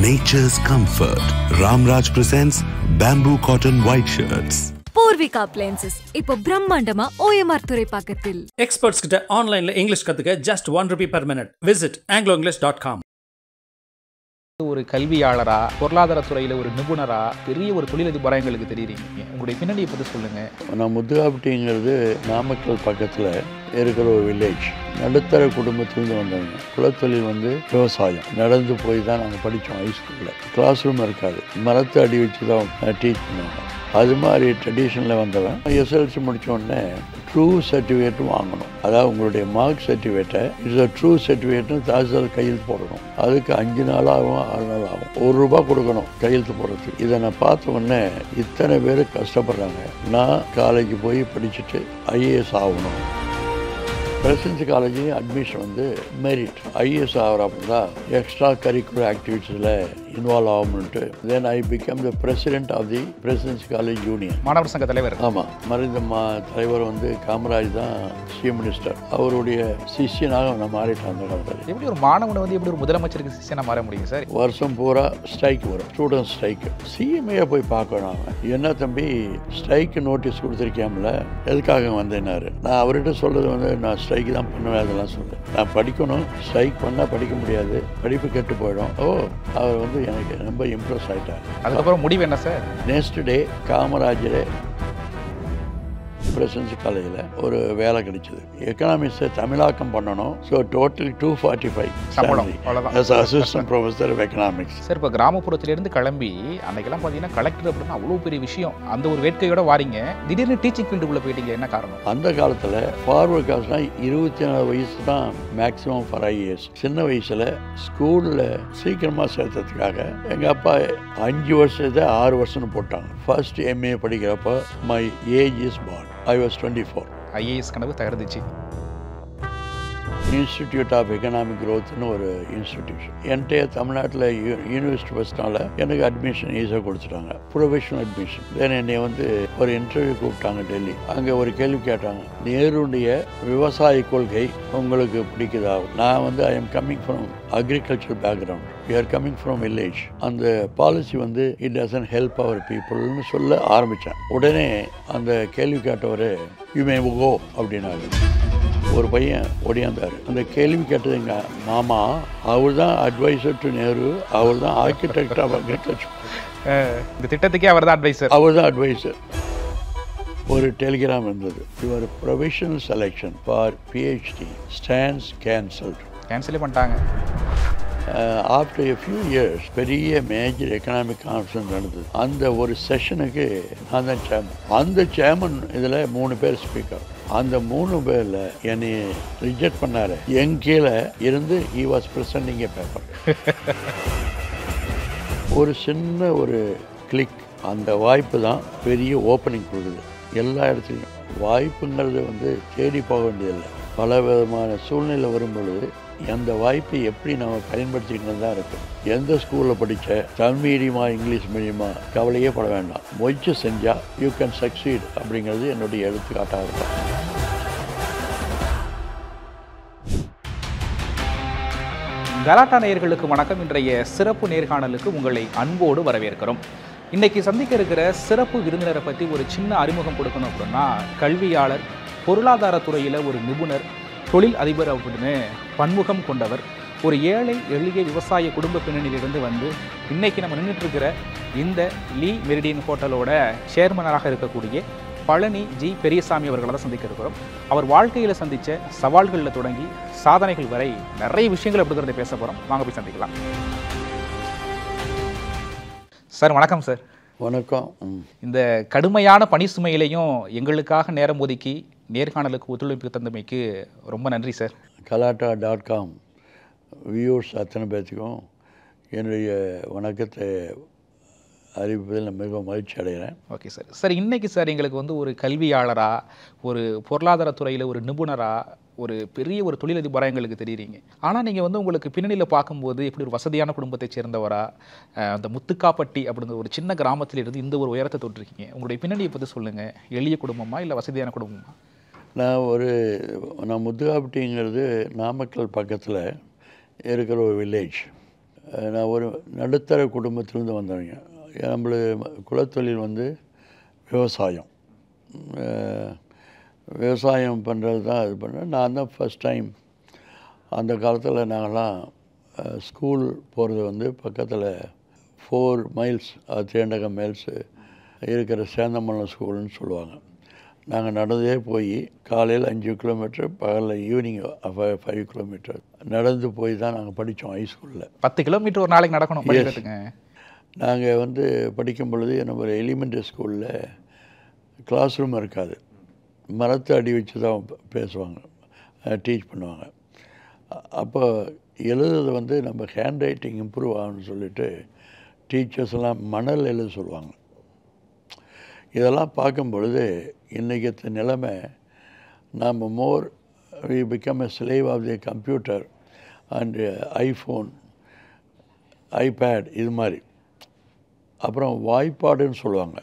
nature's comfort. Ramraj presents bamboo cotton white shirts. Poorvika appliances இப்போ பிரம்மாண்டமா OMR துறைப்பாக்கத்தில். Experts கிட்ட ஆன்லைன்ல இங்கிலீஷ் கத்துக்க just ₹1 per minute. Visit angloenglish.com. ஒரு கல்வியாளரா, பொருளாதார துறையில் ஒரு நிபுணரா, பெரிய ஒரு தொழிலதிபரா எங்களுக்கு தெரியுறீங்க. உங்களுடைய பின்னணியை பற்றி சொல்லுங்க. நான் முத்துகாப்பட்டிங்கிறது நாமக்கல் பக்கத்தில் இருக்கிற ஒரு வில்லேஜ். நடுத்தர குடும்பத்திலேருந்து வந்தவங்க. குலத்தொழில் விவசாயம். நடந்து போய் தான் நாங்கள் படித்தோம் ஹைஸ்கூலில். கிளாஸ் ரூம் இருக்காது, மரத்தை அடி வச்சு தான் டீச் பண்ணுவாங்க. அது மாதிரி ட்ரெடிஷனில் வந்தவன் எஸ்எல்சி முடித்தோடனே ட்ரூ சர்டிஃபிகேட்டும் வாங்கணும். அதாவது உங்களுடைய மார்க் சர்டிஃபிகேட்டை இட்ஸ் ட்ரூ சர்டிஃபிகேட்னு தாசில்தார் கையெழுத்து போடணும். அதுக்கு 5 நாள் ஆகும், 6 நாள் ஆகும். ₹1 கொடுக்கணும் கையெழுத்து போடுறதுக்கு. இதை நான் பார்த்த உடனே இத்தனை பேர் கஷ்டப்படுறாங்க. நான் காலேஜ் போய் படிச்சுட்டு ஐஏஎஸ் ஆகணும். Presidency College admission merit. IAS ஆகிறப்ப எக்ஸ்ட்ரா கரிக்குலர் ஆக்டிவிட்டீஸில் இன்வால்வ் ஆகும்னுட்டு then I become the president of the Presidency College union. மாணவர் சங்க தலைவர். ஆமாம், மறைந்த தலைவர் காமராஜ் தான் சீஃப் மினிஸ்டர். அவருடைய சிஷியனாக நான் மாறிட்டேன் அந்த காலத்தில். எப்படி ஒரு மாணவனை எப்படி ஒரு முதலமைச்சருக்கு சிஷியனாக மாற முடியும் சார்? வருஷம் பூரா ஸ்ட்ரைக் வரும், ஸ்டூடெண்ட் ஸ்ட்ரைக்கு. சிஎம்ஏ போய் பார்க்கணும். என்ன தம்பி ஸ்ட்ரைக்கு நோட்டீஸ் கொடுத்துருக்கேன்ல, எதுக்காக வந்தேன்னாரு. நான் அவர்கிட்ட சொல்கிறது நான் ஸ்ட்ரைக்கு தான் பண்ணுவேன், அதெல்லாம் சொல்கிறேன். நான் படிக்கணும், ஸ்ட்ரைக் பண்ணால் படிக்க முடியாது, படிப்பு கெட்டு போயிடும். அவர் எனக்கு ரொம்ப இம்ப்ரெஸ் ஆகிட்டார். அதுக்கப்புறம் முடிவு என்ன சார்? நெக்ஸ்ட் டே காமராஜரே பிரசிடென்சி காலேஜில் ஒரு வேலை கிடைச்சது. எக்கனாமிக்ஸை தமிழாக்கம் பண்ணணும். ஸோ டோட்டல் 245 சம்பளம். Assistant professor of economics. Sir, இப்போ கிராமப்புறத்திலேருந்து கிளம்பி அன்னைக்கெல்லாம் பார்த்தீங்கன்னா கலெக்டர் அப்படின்னா அவ்வளோ பெரிய விஷயம். அந்த ஒரு வேட்கையோட வாரீங்க, திடீர்னு டீச்சிங் ஃபீல்டுக்குள்ளே போயிட்டீங்க, என்ன காரணம்? அந்த காலத்தில் ஃபார்வர்ட் காஸ்ட்னா 24 வயசு தான் மேக்ஸிமம் ஃபார் ஐஏஎஸ். சின்ன வயசில் ஸ்கூலில் சீக்கிரமாக சேர்த்ததுக்காக எங்கள் அப்பா 5 வருஷத்தை 6 வருஷம்னு போட்டாங்க. ஃபர்ஸ்ட் எம்ஏ படிக்கிறப்போ my age is born. I was 24. IAS கனவு தகர்ந்துச்சு. இன்ஸ்டிடியூட் ஆஃப் எக்கனாமிக் க்ரோத்னு ஒரு இன்ஸ்டிடியூஷன். என்கிட்ட தமிழ்நாட்டில் யூனிவர்சிட்டி ஃபஸ்ட்னால எனக்கு அட்மிஷன் ஈஸியாக கொடுத்துட்டாங்க, ப்ரொஃபஷனல் அட்மிஷன். தென் என்னை ஒரு இன்டர்வியூ கூப்பிட்டாங்க டெல்லி. அங்கே ஒரு கேள்வி கேட்டாங்க, நேருடைய விவசாய கொள்கை உங்களுக்கு பிடிக்குதா? நான் I am coming from agriculture background, we are coming from village. அந்த policy it doesn't help our peopleன்னு சொல்ல ஆரம்பித்தேன். உடனே அந்த கேள்வி கேட்டவர் you may go அப்படின்னாரு. ஒரு பையன் ஒடியாந்தார். அந்த கேள்வி கேட்டது எங்கள் மாமா. அவர் தான் அட்வைசர் டு நேரு, அவர் தான் ஆர்கிடெக்ட் ஆஃப் அக்ரிகல்ச்சர். இந்த திட்டத்துக்கே அவர் தான் அட்வைசர். அவர் தான் அட்வைசர். ஒரு டெலிகிராம் இருந்தது, your professional selection for PhD stands cancelled. கேன்சலே பண்ணிட்டாங்க. ஆஃப்டர் எ ஃபியூ இயர்ஸ் பெரிய மேஜர் எக்கனாமிக் கான்ஃபரன்ஸ் நடந்தது. அந்த ஒரு செஷனுக்கு நான் தான் சேர்மன். அந்த சேர்மன் இதில் 3 பேர் ஸ்பீக்கர். அந்த 3 பேரில் என்னை ரிஜெக்ட் பண்ணார். என் கீழே இருந்து he was presenting a paper. ஒரு சின்ன ஒரு கிளிக், அந்த வாய்ப்பு தான் பெரிய ஓப்பனிங் கொடுக்குது எல்லா இடத்துலையும். வாய்ப்புங்கிறது தேடி போக வேண்டியதில்லை. பல விதமான சூழ்நிலை வரும்பொழுது அந்த வாய்ப்பை எப்படி நம்ம பயன்படுத்திக்கிட்டு தான் இருக்கும். எந்த ஸ்கூலில் படித்த தமிழ் மீடியமா இங்கிலீஷ் மீடியமா கவலையே பட வேண்டாம். முயற்சி செஞ்சால் யூ கேன் சக்சீட் அப்படிங்கிறது என்னுடைய எடுத்துக்காட்டாக இருக்கும். கலாட்டா நேயர்களுக்கு வணக்கம். இன்றைய சிறப்பு நேர்காணலுக்கு உங்களை அன்போடு வரவேற்கிறோம். இன்னைக்கு சந்திக்க இருக்கிற சிறப்பு விருந்தினரை பற்றி ஒரு சின்ன அறிமுகம் கொடுக்கணும் அப்படின்னா, கல்வியாளர், பொருளாதார துறையில் ஒரு நிபுணர், தொழில் அதிபர் அப்படின்னு பன்முகம் கொண்டவர். ஒரு ஏழை எளிய விவசாய குடும்ப பின்னணியிலிருந்து இன்னைக்கு நம்ம நின்றுட்டு இருக்கிற இந்த லீ மெரிடியன் ஹோட்டலோட சேர்மனராக இருக்கக்கூடிய பழனி ஜி பெரியசாமி அவர்களை தான் சந்திக்க இருக்கிறோம். அவர் வாழ்க்கையில் சந்தித்த சவால்களில் தொடங்கி சாதனைகள் வரை நிறைய விஷயங்கள் அப்படிங்கிறத பேச போகிறோம். வாங்க போய் சந்திக்கலாம். சார் வணக்கம். சார் வணக்கம். இந்த கடுமையான பணி சுமையிலையும் எங்களுக்காக நேரம் ஒதுக்கி நேர்காணலுக்கு ஒத்துழைப்பு தந்தமைக்கு ரொம்ப நன்றி சார். கலாட்டா.com வியூவர்ஸ் அத்தனை பேர்த்துக்கும் என்னுடைய வணக்கத்தை அறிவிப்பதில் நான் மிகவும் மகிழ்ச்சி அடைகிறேன். Okay sir. சார், இன்றைக்கி சார் எங்களுக்கு ஒரு கல்வியாளராக, ஒரு பொருளாதார துறையில் ஒரு நிபுணராக, ஒரு பெரிய ஒரு தொழிலதிபராக எங்களுக்கு தெரியுறீங்க. ஆனால் நீங்கள் உங்களுக்கு பின்னணியில் பார்க்கும்போது எப்படி ஒரு வசதியான குடும்பத்தை சேர்ந்தவரா, அந்த முத்துக்காப்பட்டி அப்படிங்கிற ஒரு சின்ன கிராமத்தில் இருந்து இந்த ஒரு உயரத்தை தொட்டிருக்கீங்க. உங்களுடைய பின்னணியை பற்றி சொல்லுங்கள். எளிய குடும்பமா இல்லை வசதியான குடும்பமா? நான் முத்துக்காப்பட்டிங்கிறது நாமக்கல் பக்கத்தில் இருக்கிற ஒரு வில்லேஜ். நான் ஒரு நடுத்தர குடும்பத்திலேருந்து வந்தவங்க. நம்மளுக்கு குலத்தொழில் வந்து விவசாயம். விவசாயம் பண்ணுறது தான் இது பண்ணேன். நான் தான் ஃபஸ்ட் டைம் அந்த காலத்தில் நாங்கள்லாம் ஸ்கூல் போகிறது வந்து பக்கத்தில் 4 மைல்ஸ் 300 மைல்ஸு இருக்கிற சேந்தமல்லம் ஸ்கூல்னு சொல்லுவாங்க. நாங்கள் நடந்தே போய் காலையில் 5 கிலோமீட்டர், பகலில் ஈவினிங் 5 கிலோமீட்டர் நடந்து போய் தான் நாங்கள் படித்தோம் ஹைஸ்கூலில். 10 கிலோமீட்டர் ஒரு நாளைக்கு நடக்கணும் படிக்கிறதுங்க. நாங்கள் வந்து படிக்கும் பொழுது நம்ம எலிமெண்ட்ரி ஸ்கூலில் கிளாஸ் ரூம் இருக்காது. மரத்தை அடி வச்சு தான் பேசுவாங்க, டீச் பண்ணுவாங்க. அப்போ எழுதுறது வந்து நம்ம ஹேண்ட் ரைட்டிங் இம்ப்ரூவ் ஆகும்னு சொல்லிட்டு டீச்சர்ஸ் எல்லாம் மணல் எழுத சொல்லுவாங்க. இதெல்லாம் பார்க்கும் பொழுது இன்றைக்கி நிலைமை நாம் we become a slave of the computer and iPhone, iPad இது மாதிரி. அப்புறம் வாய்ப்பாடுன்னு சொல்லுவாங்க.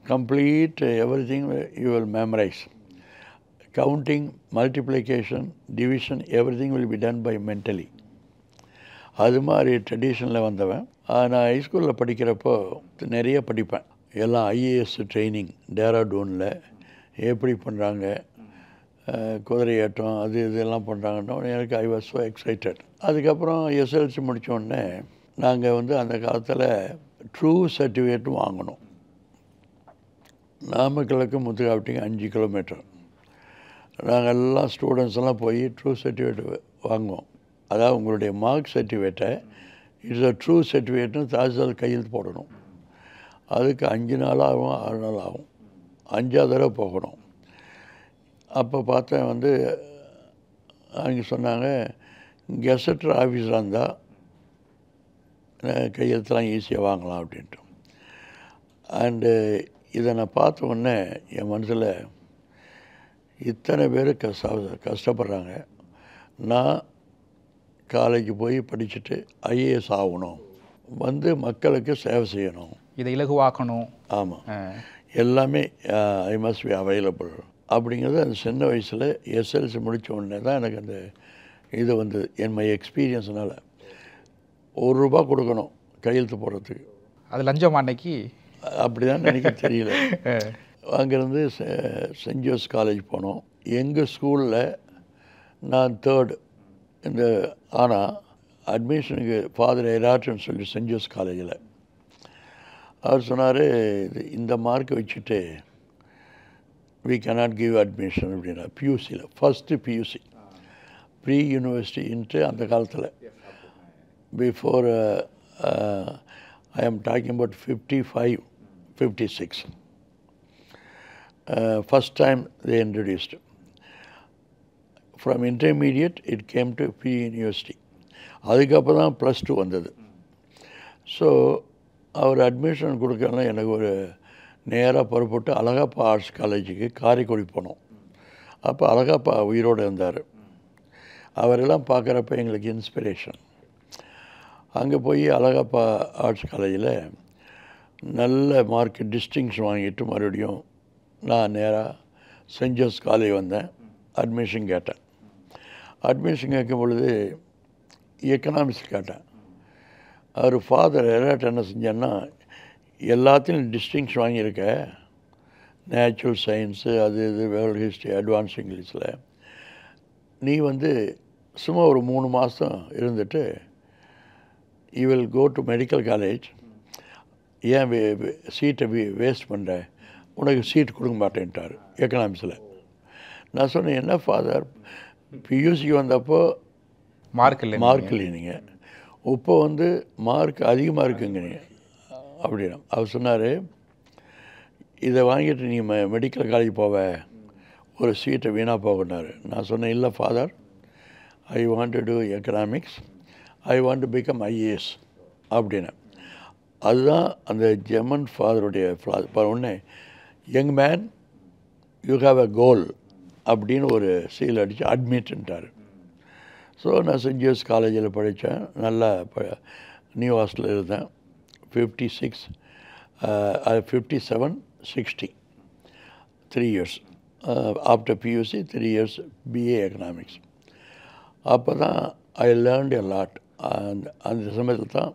Complete everything you will memorize. Counting, multiplication, division everything will be done by mentally. அது மாதிரி ட்ரெடிஷனில் வந்தவன். நான் ஹைஸ்கூலில் படிக்கிறப்போ நிறைய படிப்பேன். எல்லாம் ஐஏஎஸ் ட்ரைனிங் டேராடூனில் எப்படி பண்ணுறாங்க, குதிரை ஏற்றம் அது இதெல்லாம் பண்ணுறாங்கன்னா எனக்கு ஐ வாஸ் ஸோ எக்ஸைட்டட். அதுக்கப்புறம் எஸ்எல்சி முடித்தோடனே நாங்கள் வந்து அந்த காலத்தில் ட்ரூ சர்டிஃபிகேட்டும் வாங்கணும். நாமக்கலுக்கு முத்துக்காப்பட்டிக்கு 5 கிலோமீட்டர். நாங்கள் எல்லாம் ஸ்டூடெண்ட்ஸ் எல்லாம் போய் ட்ரூ சர்டிஃபிகேட் வாங்குவோம். அதாவது உங்களுடைய மார்க் சர்டிஃபிகேட்டை இட்ஸ் அ ட்ரூ சர்டிஃபிகேட்னு தாசில்தார் கையெழுத்து போடணும். அதுக்கு 5 நாள் ஆகும், 6 நாள் ஆகும். 5ஆவது தடவை போகணும். அப்போ பார்த்தேன் வந்து அவங்க சொன்னாங்க கெசட்டர் ஆஃபீஸராக இருந்தால் கையெழுத்துலாம் ஈஸியாக வாங்கலாம் அப்படின்ட்டு. அண்டு இதை நான் பார்த்த உடனே என் மனசில் இத்தனை பேர் கஷ்டப்படுறாங்க, நான் காலேஜ் போய் படிச்சுட்டு ஐஏஎஸ் ஆகணும், வந்து மக்களுக்கு சேவை செய்யணும், இதை இலகுவாக்கணும். ஆமாம், எல்லாமே ஐ மஸ்ட் பி அவைலபிள் அப்படிங்கிறது அந்த சின்ன வயசில் எஸ்எல்சி முடித்த உடனே தான் எனக்கு அந்த இது வந்து என் மை எக்ஸ்பீரியன்ஸ்னால் ₹1 கொடுக்கணும் கையெழுத்து போடுறதுக்கு. அது லஞ்சம் அன்னைக்கு அப்படி தான் நினைக்க தெரியல. அங்கேருந்து சென்ட் ஜோஸ் காலேஜ் போனோம். எங்கள் ஸ்கூலில் நான் 3rd இந்த ஆனால் அட்மிஷனுக்கு ஃபாதர் எராட்டுன்னு சொல்லி சென்ட் ஜோஸ் காலேஜில் அவர் சொன்னார், இந்த மார்க்கை வச்சுட்டு வி கேனாட் கிவ் அட்மிஷன் அப்படின்னா. பியூசியில் ஃபஸ்ட்டு பியூசி ப்ரீ யூனிவர்சிட்டின்ட்டு அந்த காலத்தில் பிஃபோர் ஐ ஆம் talking about 55, 56 first time they introduced. From intermediate it came to pre-university. அதுக்கப்புறம் தான் +2 வந்தது. ஸோ அவர் அட்மிஷன் கொடுக்கலாம். எனக்கு ஒரு நேராக புறப்பட்டு அழகப்பா ஆர்ட்ஸ் காலேஜுக்கு காரைக்குடி போனோம். அப்போ அழகப்பா உயிரோடு இருந்தார். அவரெல்லாம் பார்க்குறப்ப எங்களுக்கு இன்ஸ்பிரேஷன். அங்கே போய் அழகப்பா ஆர்ட்ஸ் காலேஜில் நல்ல மார்க் டிஸ்டிங்ஷன் வாங்கிட்டு மறுபடியும் நான் நேராக சென்ட் ஜோஸ் காலேஜ் வந்தேன். அட்மிஷன் கேட்டேன். அட்மிஷன் கேட்கும் பொழுது எக்கனாமிக்ஸ் கேட்டேன். அவர் ஃபாதர் எராட் என்ன செஞ்சேன்னா, எல்லாத்தையும் டிஸ்டிங்ஷன் வாங்கியிருக்க, நேச்சுரல் சயின்ஸு அது இது வேர்ல்டு ஹிஸ்ட்ரி அட்வான்ஸ் இங்கிலீஷில், நீ வந்து சும்மா ஒரு 3 மாதம் இருந்துட்டு you will go to medical college, ஏன் சீட்டை வேஸ்ட் பண்ணுற, உனக்கு சீட் கொடுக்க மாட்டேன்ட்டார் எக்கனாமிக்ஸில். நான் சொன்னேன், என்ன ஃபாதர் பியூசிக்கு வந்தப்போ மார்க் இல்லை நீங்கள், இப்போ வந்து மார்க் அதிகமாக இருக்குங்க நீங்கள் அப்படின்னா. அவர் சொன்னார், இதை வாங்கிட்டு நீ மெடிக்கல் காலேஜ் போவ, ஒரு சீட்டை வீணாக போகணுன்னாரு. நான் சொன்னேன், இல்லை father, I want to do economics, I want to become IAS அப்படின்னு. அதுதான் அந்த ஜெர்மன் ஃபாதருடைய உடனே young man you have a goal அப்படின்னு ஒரு சீல் அடித்து அட்மிட்ன்ட்டார். ஸோ நான் சென்ட் ஜோஸ் காலேஜில் படித்தேன். நல்லா நியூ ஹாஸ்டலில் இருந்தேன். 56, 57, 60 3 years. After PUC 3 years BA economics. அப்போ தான் ஐ லேர்ன்ட் எ லாட். அந்த சமயத்தில் தான்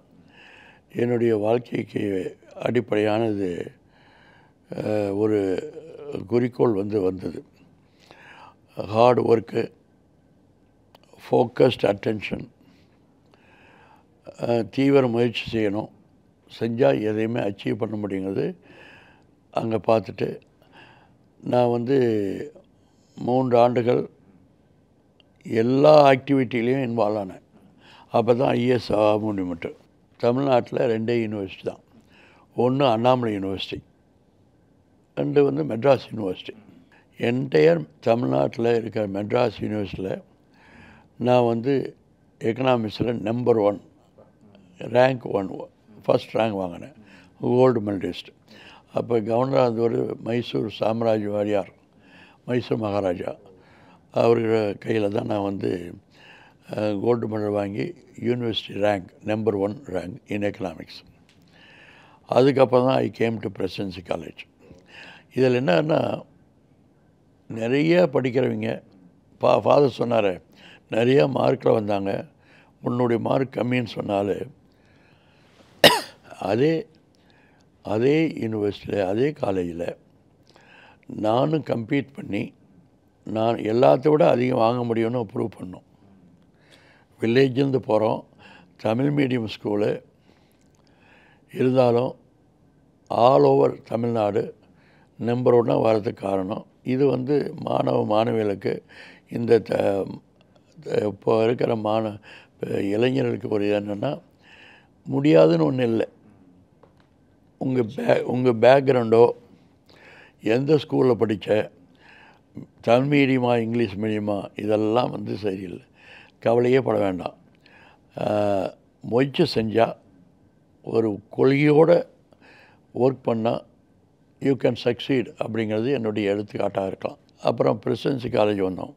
என்னுடைய வாழ்க்கைக்கு அடிப்படையானது ஒரு குறிக்கோள் வந்தது. ஹார்ட் ஒர்க்கு, ஃபோக்கஸ்ட் அட்டென்ஷன், தீவிர முயற்சி செய்யணும், செஞ்சால் எதையுமே அச்சீவ் பண்ண முடியுங்கிறது அங்கே பார்த்துட்டு நான் 3 ஆண்டுகள் எல்லா ஆக்டிவிட்டிலையும் இன்வால்வ் ஆனேன். அப்போ தான் ஐஏஎஸ் ஆக முடியும்ட்டு. தமிழ்நாட்டில் 2 யூனிவர்சிட்டி தான். ஒன்று Annamalai university, 2 Madras university. Entire தமிழ்நாட்டில் இருக்கிற மெட்ராஸ் யூனிவர்சிட்டியில் நான் எக்கனாமிக்ஸில் நம்பர் 1 ரேங்க் 1 ஃபஸ்ட் ரேங்க் வாங்கினேன், கோல்டு மெடலிஸ்ட். அப்போ கவர்னராக இருந்தவர் மைசூர் சாம்ராஜ் வாரியார், மைசூர் மகாராஜா, அவர்கள் கையில் தான் நான் கோல்டு மெடல் வாங்கி யூனிவர்சிட்டி ரேங்க் நம்பர் 1 ரேங்க் இன் எக்கனாமிக்ஸ். அதுக்கப்புறம் தான் I came to presidency college. இதில் என்னன்னா நிறைய படிக்கிறவங்க ஃபாதர் சொன்னார், நிறைய மார்க்கில் வந்தாங்க, உன்னுடைய மார்க் கம்மின்னு சொன்னாலும் அதே யூனிவர்சிட்டியில் அதே காலேஜில் நானும் கம்பீட் பண்ணி நான் எல்லாத்த விட அதிகம் வாங்க முடியும்னு ப்ரூவ் பண்ணோம். வில்லேஜ்லேருந்து போகிறோம், தமிழ் மீடியம் ஸ்கூலு இருந்தாலும் ஆல் ஓவர் தமிழ்நாடு நம்பர் 1 வரதுக்கு காரணம் இது மாணவிகளுக்கு இந்த இப்போ இருக்கிற இளைஞர்களுக்கு ஒரு என்னென்னா முடியாதுன்னு ஒன்றும் இல்லை. உங்கள் பேக்ரவுண்டோ எந்த ஸ்கூலில் படித்த தமிழ் மீடியமா இங்கிலீஷ் மீடியமா இதெல்லாம் சரியில்லை, கவலையே பட வேண்டாம். முயற்சி செஞ்சால் ஒரு கொள்கையோடு ஒர்க் பண்ணால் யூ கேன் சக்சீட் அப்படிங்கிறது என்னுடைய எடுத்துக்காட்டாக இருக்கலாம். அப்புறம் பிரசிடென்சி காலேஜ் வந்தோம்.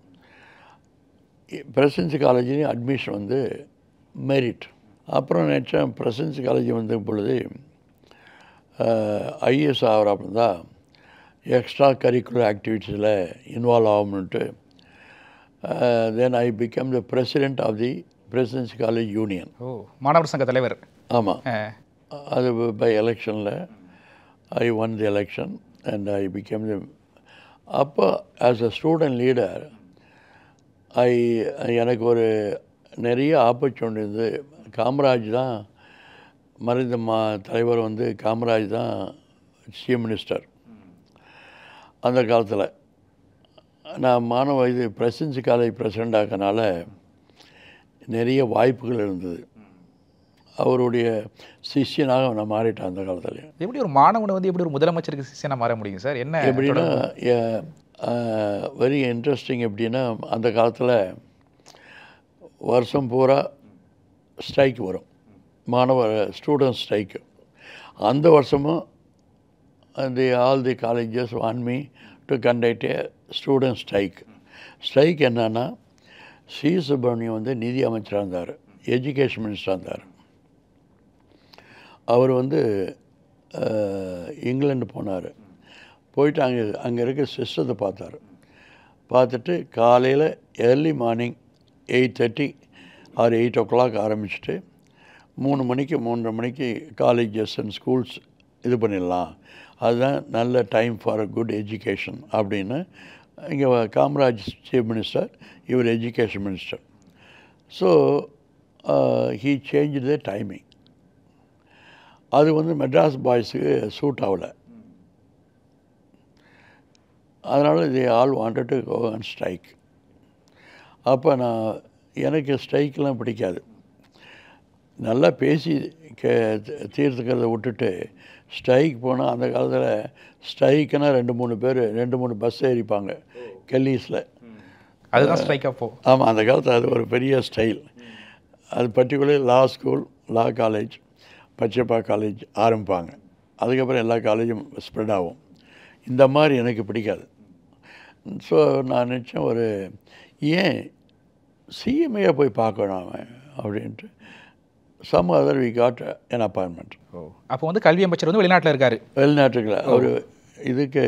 பிரசிடென்சி காலேஜ்லேயும் அட்மிஷன் மெரிட். அப்புறம் நினச்சேன் பிரசிடென்சி காலேஜ் வந்த பொழுது ஐஏஎஸ் ஆகிறாப்புல தான் எக்ஸ்ட்ரா கரிக்குலர் ஆக்டிவிட்டீஸில் இன்வால்வ் ஆகும்னுட்டு then I become the president of the Presidency College union. மாணவர் சங்க தலைவர். ஆமாம், அது பை எலெக்ஷனில் I won the election and I become the. அப்போ ஆஸ் அ ஸ்டூடெண்ட் லீடர் எனக்கு ஒரு நிறைய ஆப்பர்ச்சுனிட்டி இருந்தது. காமராஜ் தான் மறைந்த தலைவர் காமராஜ் தான் சீஃப் மினிஸ்டர். அந்த காலத்தில் நான் பிரசிடென்சி காலேஜ் பிரசிடெண்ட் ஆக்கனால நிறைய வாய்ப்புகள் இருந்தது. அவருடைய சிஷியனாக நான் மாறிட்டேன் அந்த காலத்தில். எப்படி ஒரு மாணவனை எப்படி ஒரு முதலமைச்சருக்கு சிஷியனாக மாற முடியும் சார்? என்ன எப்படின்னா வெரி இன்ட்ரெஸ்டிங். எப்படின்னா அந்த காலத்தில் வருஷம் பூரா ஸ்ட்ரைக் வரும், ஸ்டூடெண்ட் ஸ்ட்ரைக்கு. அந்த வருஷமும் all the colleges want me to conduct A student strike. Strike என்னன்னா சி சுப்பிரமணியம் நிதி அமைச்சராக இருந்தார், எஜுகேஷன் மினிஸ்டராக இருந்தார். அவர் இங்கிலாந்து போனார். போயிட்டு அங்கே இருக்க சிஸ்டத்தை பார்த்துட்டு காலையில் ஏர்லி மார்னிங் 8:30 ஆர் 8 o'clock ஆரம்பிச்சுட்டு 3 மணிக்கு 3:30 மணிக்கு காலேஜஸ் அண்ட் ஸ்கூல்ஸ் இது பண்ணிடலாம், அதுதான் நல்ல time for a good education அப்படின்னு. இங்கே காமராஜ் சீஃப் மினிஸ்டர், இவர் education minister. So he change the timing. அது மெட்ராஸ் பாய்ஸுக்கு சூட் ஆகலை. அதனால் they all wanted to go and strike. அப்போ எனக்கு ஸ்ட்ரைக்கெலாம் பிடிக்காது. நல்லா பேசி தீர்த்துக்கிறத விட்டுட்டு ஸ்ட்ரைக் போனால் அந்த காலத்தில் ஸ்ட்ரைக்குன்னா 2-3 பஸ் ஏறிப்பாங்க கெல்லீஸில். அதுதான் ஸ்ட்ரைக் அப்போ. ஆமாம், அந்த காலத்தில் அது ஒரு பெரிய ஸ்டைல். அது பர்டிகுலர் லா ஸ்கூல், லா காலேஜ், பச்சைப்பா காலேஜ் ஆரம்பிப்பாங்க. அதுக்கப்புறம் எல்லா காலேஜும் ஸ்ப்ரெட் ஆகும். இந்த மாதிரி எனக்கு பிடிக்காது. ஸோ நான் நினச்சேன் ஏன் சிஎம்ஏ போய் பார்க்கணும் அவன் அப்படின்ட்டு. Some other we got an appointment. அப்போ கல்வி அமைச்சர் வெளிநாட்டில் இருக்கார். வெளிநாட்டுக்குள்ள அவர் இதுக்கு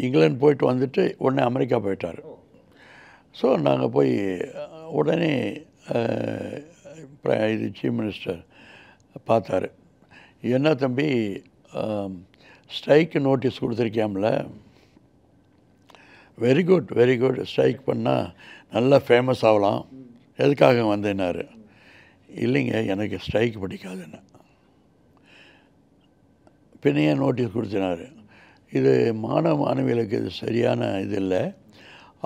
இங்கிலாந்து போயிட்டு வந்துட்டு உடனே அமெரிக்கா போயிட்டார். ஸோ நாங்கள் போய் உடனே இது சீஃப் மினிஸ்டர் பார்த்தாரு. என்ன தம்பி ஸ்ட்ரைக்கு நோட்டீஸ் கொடுத்துருக்கியாம்ல, very good very good, strike பண்ணால் நல்லா ஃபேமஸ் ஆகலாம், எதுக்காக வந்தேன்னாரு. இல்லைங்க எனக்கு ஸ்ட்ரைக் பிடிக்காதுன்னு. பின்னையே நோட்டீஸ் கொடுத்தினார். இது மாணவிகளுக்கு இது சரியான இது இல்லை,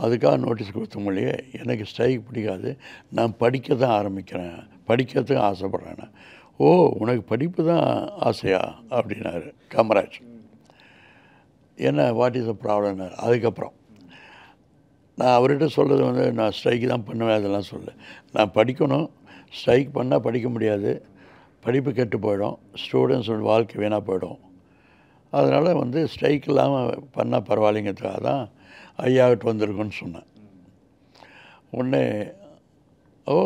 அதுக்காக நோட்டீஸ் கொடுத்த மொழியே எனக்கு ஸ்ட்ரைக் பிடிக்காது, நான் படிக்க தான் ஆரம்பிக்கிறேன், படிக்கிறதுக்கு ஆசைப்பட்றேன். ஓ உனக்கு படிப்பு தான் ஆசையா அப்படின்னாரு காமராஜ். என்ன வாட் இஸ் த ப்ராப்ளம்னார். அதுக்கப்புறம் நான் அவர்கிட்ட சொல்கிறது வந்து நான் ஸ்ட்ரைக்கு தான் பண்ணுவேன் அதெல்லாம் சொல்ல, நான் படிக்கணும், ஸ்ட்ரைக் பண்ணால் படிக்க முடியாது, படிப்பு கெட்டு போயிடும், ஸ்டூடெண்ட்ஸோட வாழ்க்கை வீணாக போயிடும், அதனால் வந்து ஸ்ட்ரைக் இல்லாமல் பண்ணால் பரவாயில்லைங்கிறதுக்காக தான் ஐயாவிட்டு வந்திருக்குன்னு சொன்னேன். உடனே ஓ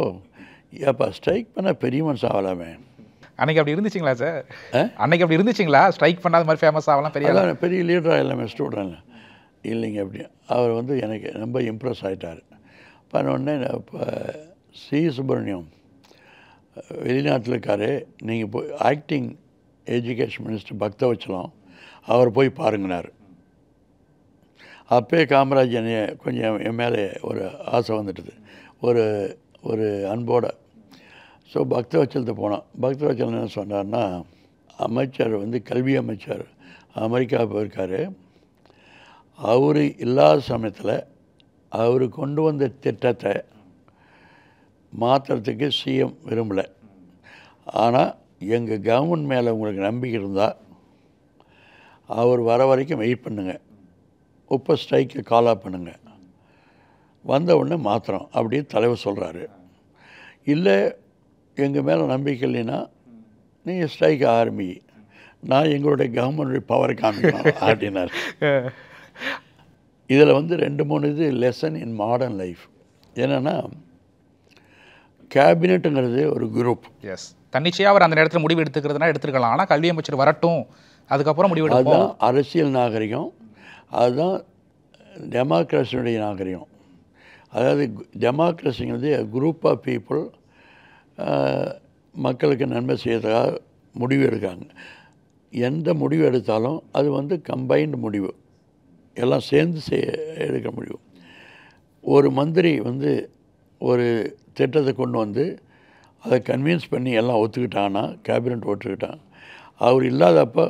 ஏப்பா ஸ்ட்ரைக் பண்ணால் பெரிய மனுஷன் ஆகலாமே. அன்னைக்கு அப்படி இருந்துச்சுங்களா சார்? அன்னைக்கு அப்படி இருந்துச்சுங்களா? ஸ்ட்ரைக் பண்ணாத மாதிரி ஃபேமஸ் ஆகலாம், பெரிய லீடராக எல்லாமே ஸ்டூடெண்ட் இல்லைங்க அப்படி. அவர் வந்து எனக்கு ரொம்ப இம்ப்ரெஸ் ஆகிட்டார். பண்ணோடனே இப்போ சி சுப்பிரமணியம் வெளிநாட்டில் இருக்கார், நீங்கள் போய் ஆக்டிங் எஜுகேஷன் மினிஸ்டர் பக்தவச்சலம் அவர் போய் பாருங்கினார். அப்போயே காமராஜ் என்னைய கொஞ்சம் என் மேலே ஒரு ஆசை வந்துட்டுது, ஒரு ஒரு அன்போடு. ஸோ பக்தவச்சலத்தை போனோம். பக்தவச்சலம் என்ன சொன்னார்னா, அமைச்சர் வந்து கல்வி அமைச்சர் அமெரிக்கா போயிருக்காரு, அவர் இல்லாத சமயத்தில் அவர் கொண்டு வந்த திட்டத்தை மாற்றுறதுக்கு சிஎம் விரும்பலை, ஆனால் எங்கள் கவர்மெண்ட் மேலே உங்களுக்கு நம்பிக்கை இருந்தால் அவர் வர வரைக்கும் வெயிட் பண்ணுங்கள், இப்போ ஸ்ட்ரைக்கை கால் ஆஃப் பண்ணுங்கள், வந்த உடனே மாத்திரம் அப்படின்னு தலைவர் சொல்கிறாரு. இல்லை எங்கள் மேலே நம்பிக்கை இல்லைன்னா நீங்கள் ஸ்ட்ரைக் ஆரம்பி, நான் எங்களுடைய கவர்மெண்ட் பவரை காமிக்கணும் அப்படின்னாரு. இதில் வந்து 2-3 இது லெசன் இன் மாடர்ன் லைஃப். என்னென்னா கேபினெட்டுங்கிறது ஒரு குரூப். எஸ், தன்னிச்சையாக அவர் அந்த நேரத்தில் முடிவு எடுத்துக்கிறதுனா எடுத்துக்கலாம், ஆனால் கல்வி அமைச்சர் வரட்டும் அதுக்கப்புறம் முடிவு எடுப்போம். அதுதான் அரசியல் நாகரிகம், அதுதான் டெமோக்ரஸியுடைய நாகரிகம். அதாவது டெமோக்ரஸிங்கிறது குரூப் ஆஃப் பீப்புள் மக்களுக்கு நன்மை செய்யறதுக்காக முடிவு எடுக்காங்க. எந்த முடிவு எடுத்தாலும் அது வந்து கம்பைன்டு முடிவு, எல்லாம் சேர்ந்து எடுக்க முடிவு. ஒரு மந்திரி வந்து ஒரு திட்டத்தை கொண்டு வந்து அதை கன்வின்ஸ் பண்ணி எல்லாம் ஒத்துக்கிட்டான்னா, கேபினெட் ஒத்துக்கிட்டான், அவர் இல்லாதப்போ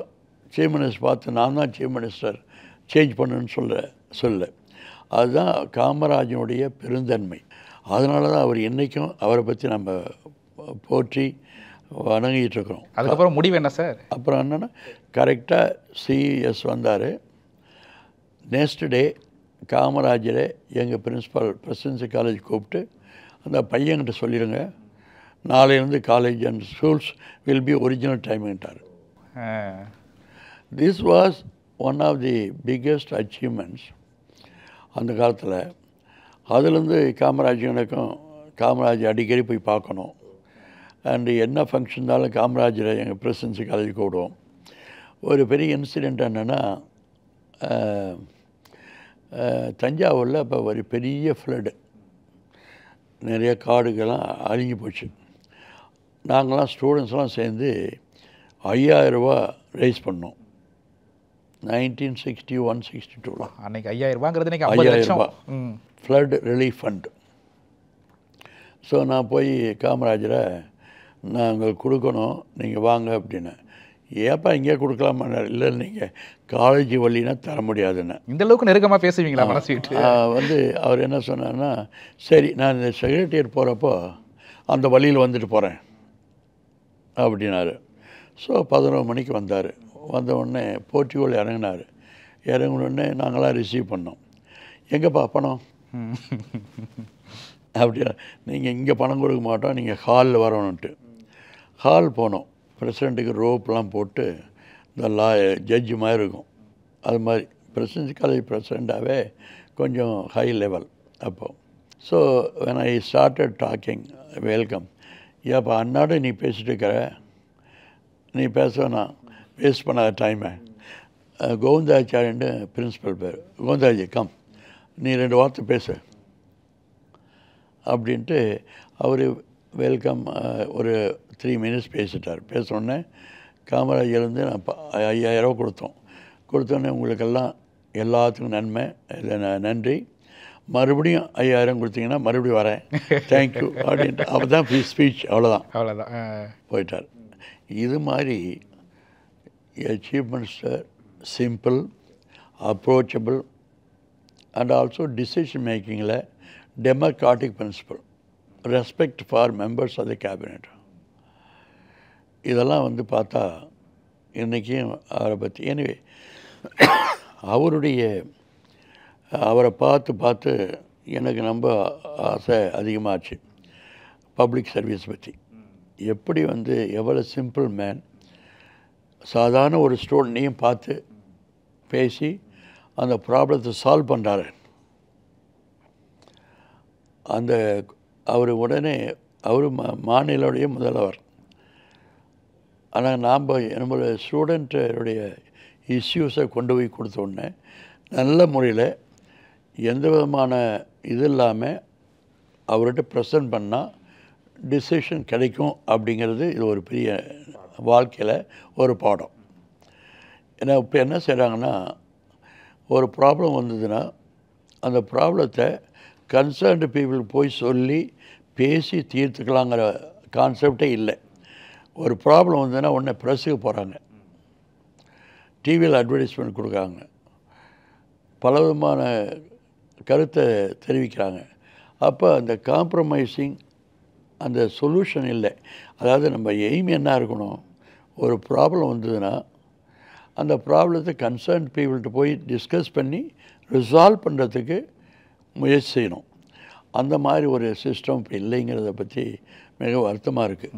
சீஃப் மினிஸ்டர் பார்த்து நான் தான் சீஃப் மினிஸ்டர் சேஞ்ச் பண்ணுன்னு சொல்ல. அதுதான் காமராஜனுடைய பெருந்தன்மை. அதனால தான் அவர் இன்றைக்கும் அவரை பற்றி நம்ம போற்றி வணங்கிட்டு இருக்கிறோம். அதுக்கப்புறம் முடிவு என்ன சார்? அப்புறம் என்னென்னா கரெக்டாக சிஎஸ் வந்தார். நெக்ஸ்ட் டே காமராஜரை எங்கள் பிரின்ஸிபால் பிரசிடென்சி காலேஜ் கூப்பிட்டு அந்த பையன்கிட்ட சொல்லிடுங்க, நாளையிலேருந்து college and schools will be original டைம்ட்டார். This was one of the biggest achievements அந்த காலத்தில். அதுலேருந்து காமராஜ் அடிக்கடி போய் பார்க்கணும். அண்டு என்ன ஃபங்க்ஷன் இருந்தாலும் காமராஜரை எங்கள் பிரசிடென்சி காலேஜ் கூடுவோம். ஒரு பெரிய இன்சிடெண்ட் என்னென்னா, தஞ்சாவூரில் அப்போ ஒரு பெரிய ஃப்ளட்டு, நிறைய காடுகள்லாம் அழிஞ்சு போச்சு. நாங்களாம் ஸ்டூடெண்ட்ஸ்லாம் சேர்ந்து 5000 ரூபா ரைஸ் பண்ணோம் 1961-62. அன்றைக்கி 5000 ரூபாங்கிறது இன்றைக்கி 50 ரூபா ஃப்ளட் ரிலீஃப் ஃபண்ட். ஸோ நான் போய் காமராஜரை நாங்கள் கொடுக்கணும், நீங்கள் வாங்க அப்படின்னு. ஏப்பா இங்கே கொடுக்கலாமா? இல்லை நீங்கள் காலேஜ் வழினா தர முடியாதுன்னு. இந்த அளவுக்கு நெருக்கமாக பேசுவீங்களா மனசுக்கிட்டு? வந்து அவர் என்ன சொன்னார்னா, சரி நான் இந்த செக்ரட்டரியேட் போகிறப்போ அந்த வழியில் வந்துட்டு போகிறேன் அப்படின்னாரு. ஸோ 11 மணிக்கு வந்தார். வந்த உடனே போர்ட்டிகோவில் இறங்கினார். இறங்கினோடனே நாங்களாம் ரிசீவ் பண்ணோம். எங்கேப்பா பணம் அப்படின்னா, நீங்கள் இங்கே பணம் கொடுக்க மாட்டோம், நீங்கள் ஹாலில் வரணுன்ட்டு. ஹால் போனோம். பிரசிடெண்ட்டுக்கு ரோப்லாம் போட்டு இந்த ஜட்ஜு மாதிரி இருக்கும், அது மாதிரி பிரசிடென்சி காலேஜ் பிரசிடெண்ட்டாகவே கொஞ்சம் ஹை லெவல் அப்போது. So when I started talking, welcome, ஏப்பா அன்னாடு நீ பேசிட்டு இருக்கிற, நீ பேசவேணா, வேஸ்ட் பண்ணாத டைமை. கோவிந்தாச்சாரியன்னு பிரின்ஸிபல் பேர், கோவிந்தாஜி கம், நீ 2 வார்த்தை பேசு அப்படின்ட்டு அவர் வெல்கம் ஒரு 3 minutes பேசிட்டார். பேசினோடனே காமராஜர்லேருந்து நான் 5000 ரூபா கொடுத்தோன்னே உங்களுக்கெல்லாம் எல்லாத்துக்கும் நன்மை, நன்றி, மறுபடியும் 5000 கொடுத்தீங்கன்னா மறுபடியும் வரேன், தேங்க்யூ அப்படின்ட்டு அவர் தான் ஸ்பீச். அவ்வளோதான் போயிட்டார். இது மாதிரி chief minister simple, approachable and also decision மேக்கிங்கில் democratic principle, respect for members of the cabinet, இதெல்லாம் வந்து பார்த்தா இன்றைக்கும் அவரை பற்றி எனிவே அவரை பார்த்து எனக்கு ரொம்ப ஆசை அதிகமாச்சு பப்ளிக் சர்வீஸ் பற்றி. எப்படி வந்து எவ்வளோ சிம்பிள் மேன், சாதாரண ஒரு ஸ்டூடெண்ட்டையும் பார்த்து பேசி அந்த ப்ராப்ளத்தை சால்வ் பண்ணுறாரு. அவர் உடனே அவர் மாநிலோடைய முதல்வர். ஆனால் நம்மளோட ஸ்டூடெண்ட்டுடைய இஷ்யூஸை கொண்டு போய் கொடுத்த உடனே நல்ல முறையில் எந்த விதமான இது இல்லாமல் அவர்கிட்ட ப்ரெசன்ட் பண்ணால் டிசிஷன் கிடைக்கும் அப்படிங்கிறது இது ஒரு பெரிய வாழ்க்கையில் ஒரு பாடம். ஏன்னா இப்போ என்ன செய்கிறாங்கன்னா, ஒரு ப்ராப்ளம் வந்ததுன்னா அந்த ப்ராப்ளத்தை கன்சர்ன்டு பீப்புள் போய் சொல்லி பேசி தீர்த்துக்கலாங்கிற கான்செப்டே இல்லை. ஒரு ப்ராப்ளம் வந்ததுன்னா உடனே ப்ரெஸ்ஸுக்கு போகிறாங்க, டிவியில் அட்வர்டைஸ்மெண்ட் கொடுக்குறாங்க, பல விதமான கருத்தை தெரிவிக்கிறாங்க. அப்போ அந்த காம்ப்ரமைசிங், அந்த சொல்யூஷன் இல்லை. அதாவது நம்ம எய்ம் என்ன இருக்கணும், ஒரு ப்ராப்ளம் வந்ததுன்னா அந்த ப்ராப்ளத்தை கன்சர்ன் பீப்புள்கிட்ட போய் டிஸ்கஸ் பண்ணி ரிசால்வ் பண்ணுறதுக்கு முயற்சி செய்யணும். அந்த மாதிரி ஒரு சிஸ்டம் இப்போ இல்லைங்கிறத பற்றி மிக வருத்தமாக இருக்குது.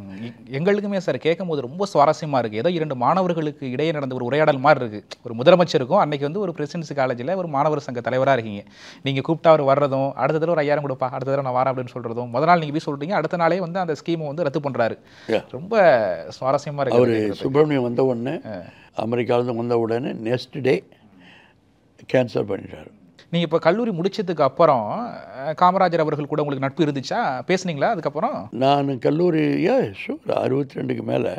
எங்களுக்குமே சார் கேட்கும்போது ரொம்ப சுவாரஸ்யமாக இருக்குது. ஏதோ 2 மாணவர்களுக்கு இடையே நடந்த ஒரு உரையாடல் மாதிரி இருக்குது. ஒரு முதலமைச்சருக்கும் அன்றைக்கி வந்து ஒரு பிரசிடென்சி காலேஜில் ஒரு மாணவர் சங்க தலைவராக இருக்கீங்க. நீங்கள் கூப்பிட்டா அவர் வர்றதும், அடுத்த தடவை ஒரு 5000 கொடுப்பா, அடுத்த தடவை நான் வரேன் அப்படின்னு சொல்கிறதும், முதல் நாள் நீங்கள் போய் சொல்கிறீங்க, அடுத்த நாளே வந்து அந்த ஸ்கீமை வந்து ரத்து பண்ணுறாரு. ரொம்ப சுவாரஸ்யமாக இருக்குது. அவர் சுப்பிரமணியம் வந்த உடனே, அமெரிக்காவிலேருந்து வந்த உடனே நெக்ஸ்ட் டே கேன்சல் பண்ணிட்டார். நீங்கள் இப்போ கல்லூரி முடித்ததுக்கு அப்புறம் காமராஜர் அவர்கள் கூட உங்களுக்கு நட்பு இருந்துச்சா, பேசுனீங்களா அதுக்கப்புறம்? நான் கல்லூரி ஷூர் 62க்கு மேலே.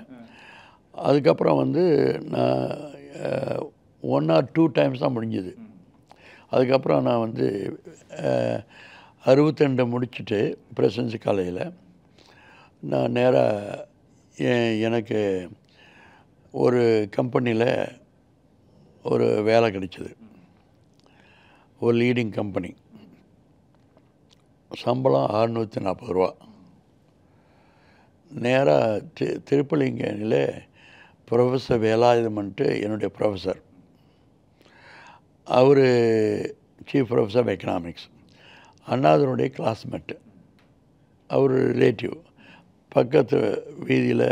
அதுக்கப்புறம் வந்து நான் 1 or 2 times தான் முடிஞ்சுது. அதுக்கப்புறம் நான் வந்து 62 முடிச்சுட்டு பிரசிடென்சி காலேஜில் நான் நேராக எனக்கு ஒரு கம்பெனியில் ஒரு வேலை கிடைச்சிது, ஒரு லீடிங் கம்பெனி. சம்பளம் 640 ரூபா. நேராக திருப்பலிங்கனில் ப்ரொஃபஸர் வேலாயுதம்ன்ட்டு என்னுடைய ப்ரொஃபஸர், அவர் சீஃப் ப்ரொஃபஸர் ஆஃப் எக்கனாமிக்ஸ், அண்ணாதனுடைய கிளாஸ்மேட்டு, அவர் ரிலேட்டிவ், பக்கத்து வீதியில்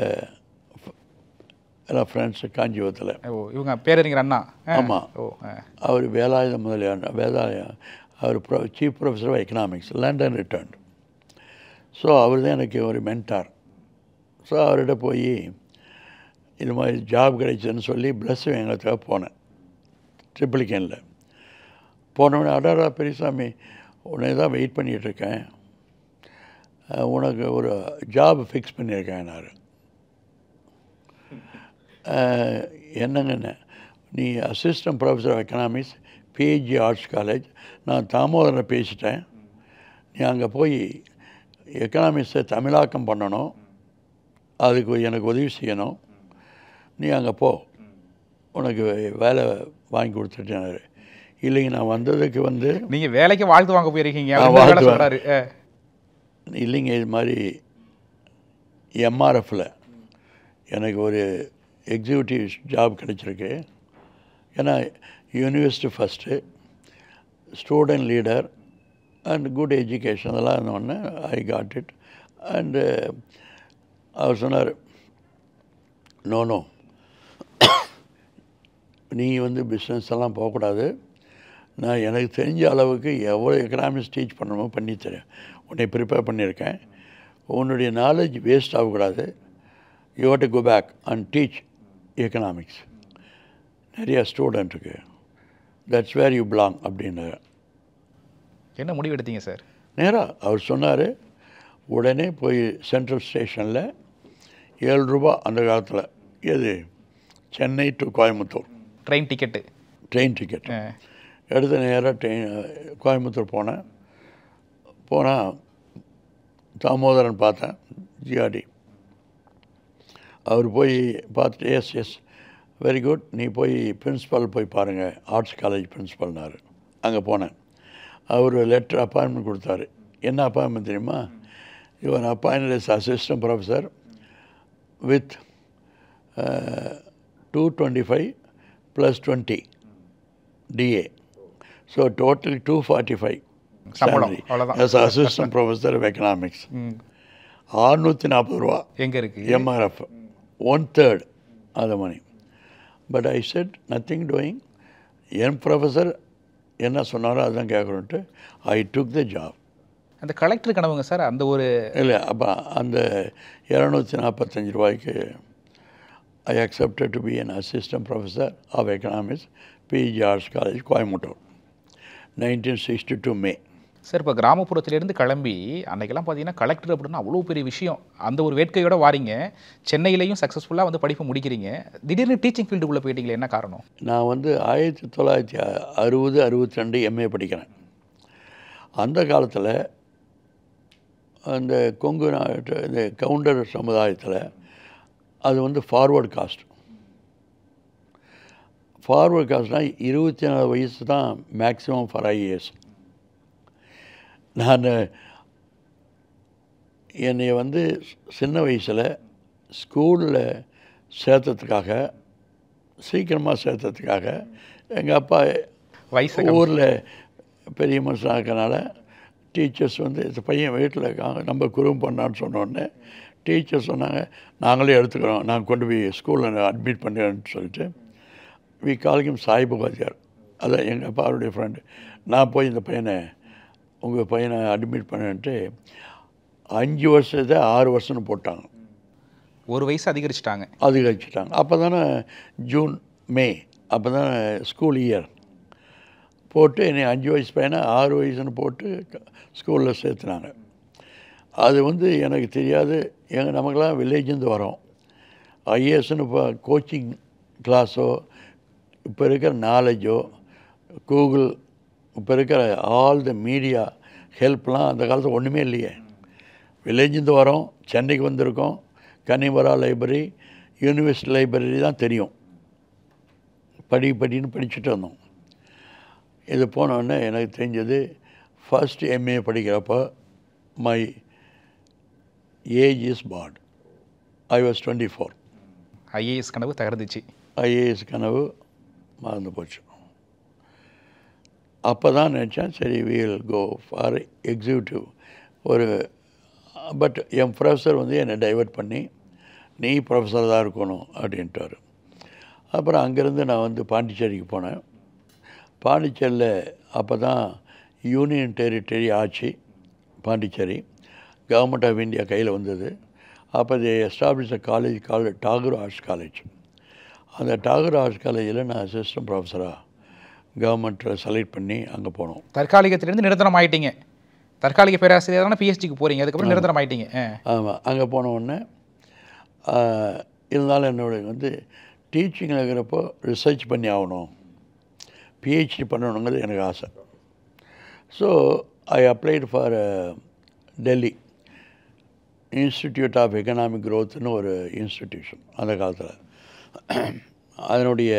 எல்லாம் ஃப்ரெண்ட்ஸு காஞ்சிபுரத்தில். இவங்க பேரறிஞர் அண்ணா. ஆமாம், அவர் வேலாயுத முதலியார், அவர் chief professor of economics, London returned. So அவர் தான் எனக்கு ஒரு மென்டார். ஸோ அவர்கிட்ட போய் இது மாதிரி ஜாப் கிடைச்சதுன்னு சொல்லி ப்ளஸ்ஸும் எங்களுக்காக போனேன். ட்ரிப்ளிகேனில் போனோடனே, அடாரா பெரியசாமி, உன்னை தான் வெயிட் பண்ணிகிட்ருக்கேன், உனக்கு ஒரு ஜாப் ஃபிக்ஸ் பண்ணியிருக்கேன்னாரு. என்னங்கண்ணே, நீ assistant professor of economics, PhD arts college, நான் தாமோதரனை பேசிட்டேன், நீ அங்கே போய் எக்கனாமிக்ஸை தமிழாக்கம் பண்ணணும், அதுக்கு எனக்கு உதவி செய்யணும், நீ அங்கே போ, உனக்கு வேலை வாங்கி கொடுத்துட்டேனாரு. இல்லைங்க, நான் வந்ததுக்கு வந்து நீங்கள் வேலைக்கு வாழ்த்து வாங்க போயிருக்கீங்க. இல்லைங்க, இது மாதிரி எம்ஆர்எஃப்பில் எனக்கு ஒரு எக்ஸிக்யூட்டிவ் ஜாப் கிடச்சிருக்கு. ஏன்னா university first, student leader and good education அதெல்லாம் இருந்தோடனே ஐ காட் இட். அண்டு அவர் சொன்னார், நோ நீ வந்து பிஸ்னஸ் எல்லாம் போகக்கூடாது, நான் எனக்கு தெரிஞ்ச அளவுக்கு எவ்வளோ எக்கனாமிக்ஸ் டீச் பண்ணணுமோ பண்ணித்தரேன், உன்னை ப்ரிப்பேர் பண்ணியிருக்கேன், உன்னுடைய நாலேஜ் வேஸ்ட் ஆகக்கூடாது, you have to go back and teach economics நிறையா ஸ்டூடெண்ட்டுக்கு, தட்ஸ் வேர் யூ பிலாங் அப்படின்னாரு. என்ன முடிவு எடுத்தீங்க சார்? நேராக அவர் சொன்னார், உடனே போய் சென்ட்ரல் ஸ்டேஷனில் 7 ரூபா அந்த காலத்தில், எது Chennai to Coimbatore train ticket எடுத்து நேராக கோயம்புத்தூர் போனால் தாமோதரன் பார்த்தேன், ஜிஆர்டி. அவர் போய் பார்த்துட்டு எஸ் வெரி குட், நீ போய் பிரின்ஸிபால் போய் பாருங்கள், ஆர்ட்ஸ் காலேஜ் பிரின்ஸிபால்னாரு. அங்கே போனேன். அவர் லெட்டர் அப்பாயின்மெண்ட் கொடுத்தாரு. என்ன அப்பாயின்மெண்ட் தெரியுமா? இவன் appointment is assistant professor with 225 + 20 DA. So total 245 சம்பளம். as assistant professor of economics. 640 ரூபா எங்கே இருக்குது? MRF 1/3 அது மணி. But I said nothing doing. என் ப்ரொஃபஸர் என்ன சொன்னாரோ அதுதான் கேட்குறோன்ட்டு ஐ டுக் த ஜாப். அந்த கலெக்டர் கனவுங்க சார், அந்த ஒரு இல்லை, அப்போ அந்த 245 ரூபாய்க்கு I accepted to be an assistant professor of economics, PG arts college, Coimbatore, 1962 May. Sir இப்போ கிராமப்புறத்துலேருந்து கிளம்பி அன்றைக்கெல்லாம் பார்த்தீங்கன்னா கலெக்டர் அப்படின்னா அவ்வளோ பெரிய விஷயம். அந்த ஒரு வேட்கையோடு வாரீங்க, சென்னையிலையும் சக்ஸஸ்ஃபுல்லாக வந்து படிப்பு முடிக்கிறீங்க. திடீர்னு டீச்சிங் ஃபீல்டுக்குள்ளே போயிட்டீங்களே, என்ன காரணம்? நான் வந்து 1960-62 MA படிக்கிறேன். அந்த காலத்தில் அந்த கொங்கு நாட்டு இந்த கவுண்டர் சமுதாயத்தில் அது வந்து ஃபார்வர்டு காஸ்ட். ஃபார்வர்டு காஸ்ட்னால் 24 வயசு தான் மேக்ஸிமம் ஃபார் IAS. நான் என்னை வந்து சின்ன வயசில் ஸ்கூலில் சேர்த்ததுக்காக, சீக்கிரமாக சேர்த்ததுக்காக, எங்கள் அப்பா ஊரில் பெரிய மனுஷனாக இருக்கனால டீச்சர்ஸ் வந்து இந்த பையன் வீட்டில் இருக்காங்க, நம்ம குறும் பண்ணான்னு சொன்னோடனே டீச்சர் சொன்னாங்க, நாங்களே எடுத்துக்கிறோம், நாங்கள் கொண்டு போய் ஸ்கூலில் அட்மிட் பண்ணுறேன்னு சொல்லிட்டு வி காலிங் சாஹிப் வாத்தியார், அதான் எங்கள் அப்பாவுடைய ஃப்ரெண்டு. நான் போய் இந்த பையனை உங்கள் பையனை அட்மிட் பண்ணிட்டு 5 வருஷத்தை 6 வருஷம்னு போட்டாங்க. ஒரு வயசு அதிகரிச்சிட்டாங்க. அப்போ தானே ஜூன் மே அப்போ தானே ஸ்கூல் இயர் போட்டு என்னை 5 வயசு பையனை 6 வயசுன்னு போட்டு ஸ்கூலில் சேர்த்துனாங்க. அது வந்து எனக்கு தெரியாது. நமக்கெல்லாம் வில்லேஜ்லேருந்து வரோம். ஐஏஎஸ்ன்னு இப்போ கோச்சிங் கிளாஸோ, இப்போ இருக்கிற நாலேஜோ, கூகுள், இப்போ இருக்கிற ஆல் த மீடியா ஹெல்ப்லாம் அந்த காலத்தில் ஒன்றுமே இல்லையே. வில்லேஜ்லேருந்து வரோம், சென்னைக்கு வந்திருக்கோம், கன்னிமரா லைப்ரரி, யூனிவர்சிட்டி லைப்ரரி தான் தெரியும். படின்னு படிச்சுட்டு வந்தோம். இது போனோடனே எனக்கு தெரிஞ்சது, ஃபர்ஸ்ட் MA படிக்கிறப்போ my age is part. I was 24. IAS கனவு தகர்ந்துச்சு. IAS கனவு மறந்து போச்சு. அப்போ தான் நினச்சேன், சரி வில் கோ ஃபார் எக்ஸிக்யூட்டிவ் ஒரு. பட் என் ப்ரொஃபஸர் வந்து என்னை டைவர்ட் பண்ணி, நீ ப்ரொஃபஸர் தான் இருக்கணும் அப்படின்ட்டார். அப்புறம் அங்கேருந்து நான் வந்து பாண்டிச்சேரிக்கு போனேன். பாண்டிச்சேரியில் அப்போ தான் யூனியன் டெரிட்டரி ஆட்சி பாண்டிச்சேரி, கவர்மெண்ட் ஆஃப் இந்தியா கையில் வந்தது. அப்போ தே establish a college call Tagore arts college. அந்த டாகூர் ஆர்ட்ஸ் காலேஜில் நான் அசிஸ்டன்ட் ப்ரொஃபஸராக கவர்மெண்ட்டில் செலக்ட் பண்ணி அங்கே போனோம். தற்காலிகத்திலேருந்து நிரந்தரம் ஆகிட்டீங்க. தற்காலிக பேராசிரியரான PhDக்கு போகிறீங்க, அதுக்கப்புறம் நிரந்தரம் ஆகிட்டீங்க. ஆமாம், அங்கே போன உடனே இருந்தாலும் என்னோட வந்து டீச்சிங்கில் இருக்கிறப்போ ரிசர்ச் பண்ணி ஆகணும், PhD பண்ணணுங்கிறது எனக்கு ஆசை. So I applied for Delhi institute of economic க்ரோத்னு ஒரு இன்ஸ்டிடியூஷன். அந்த காலத்தில் அதனுடைய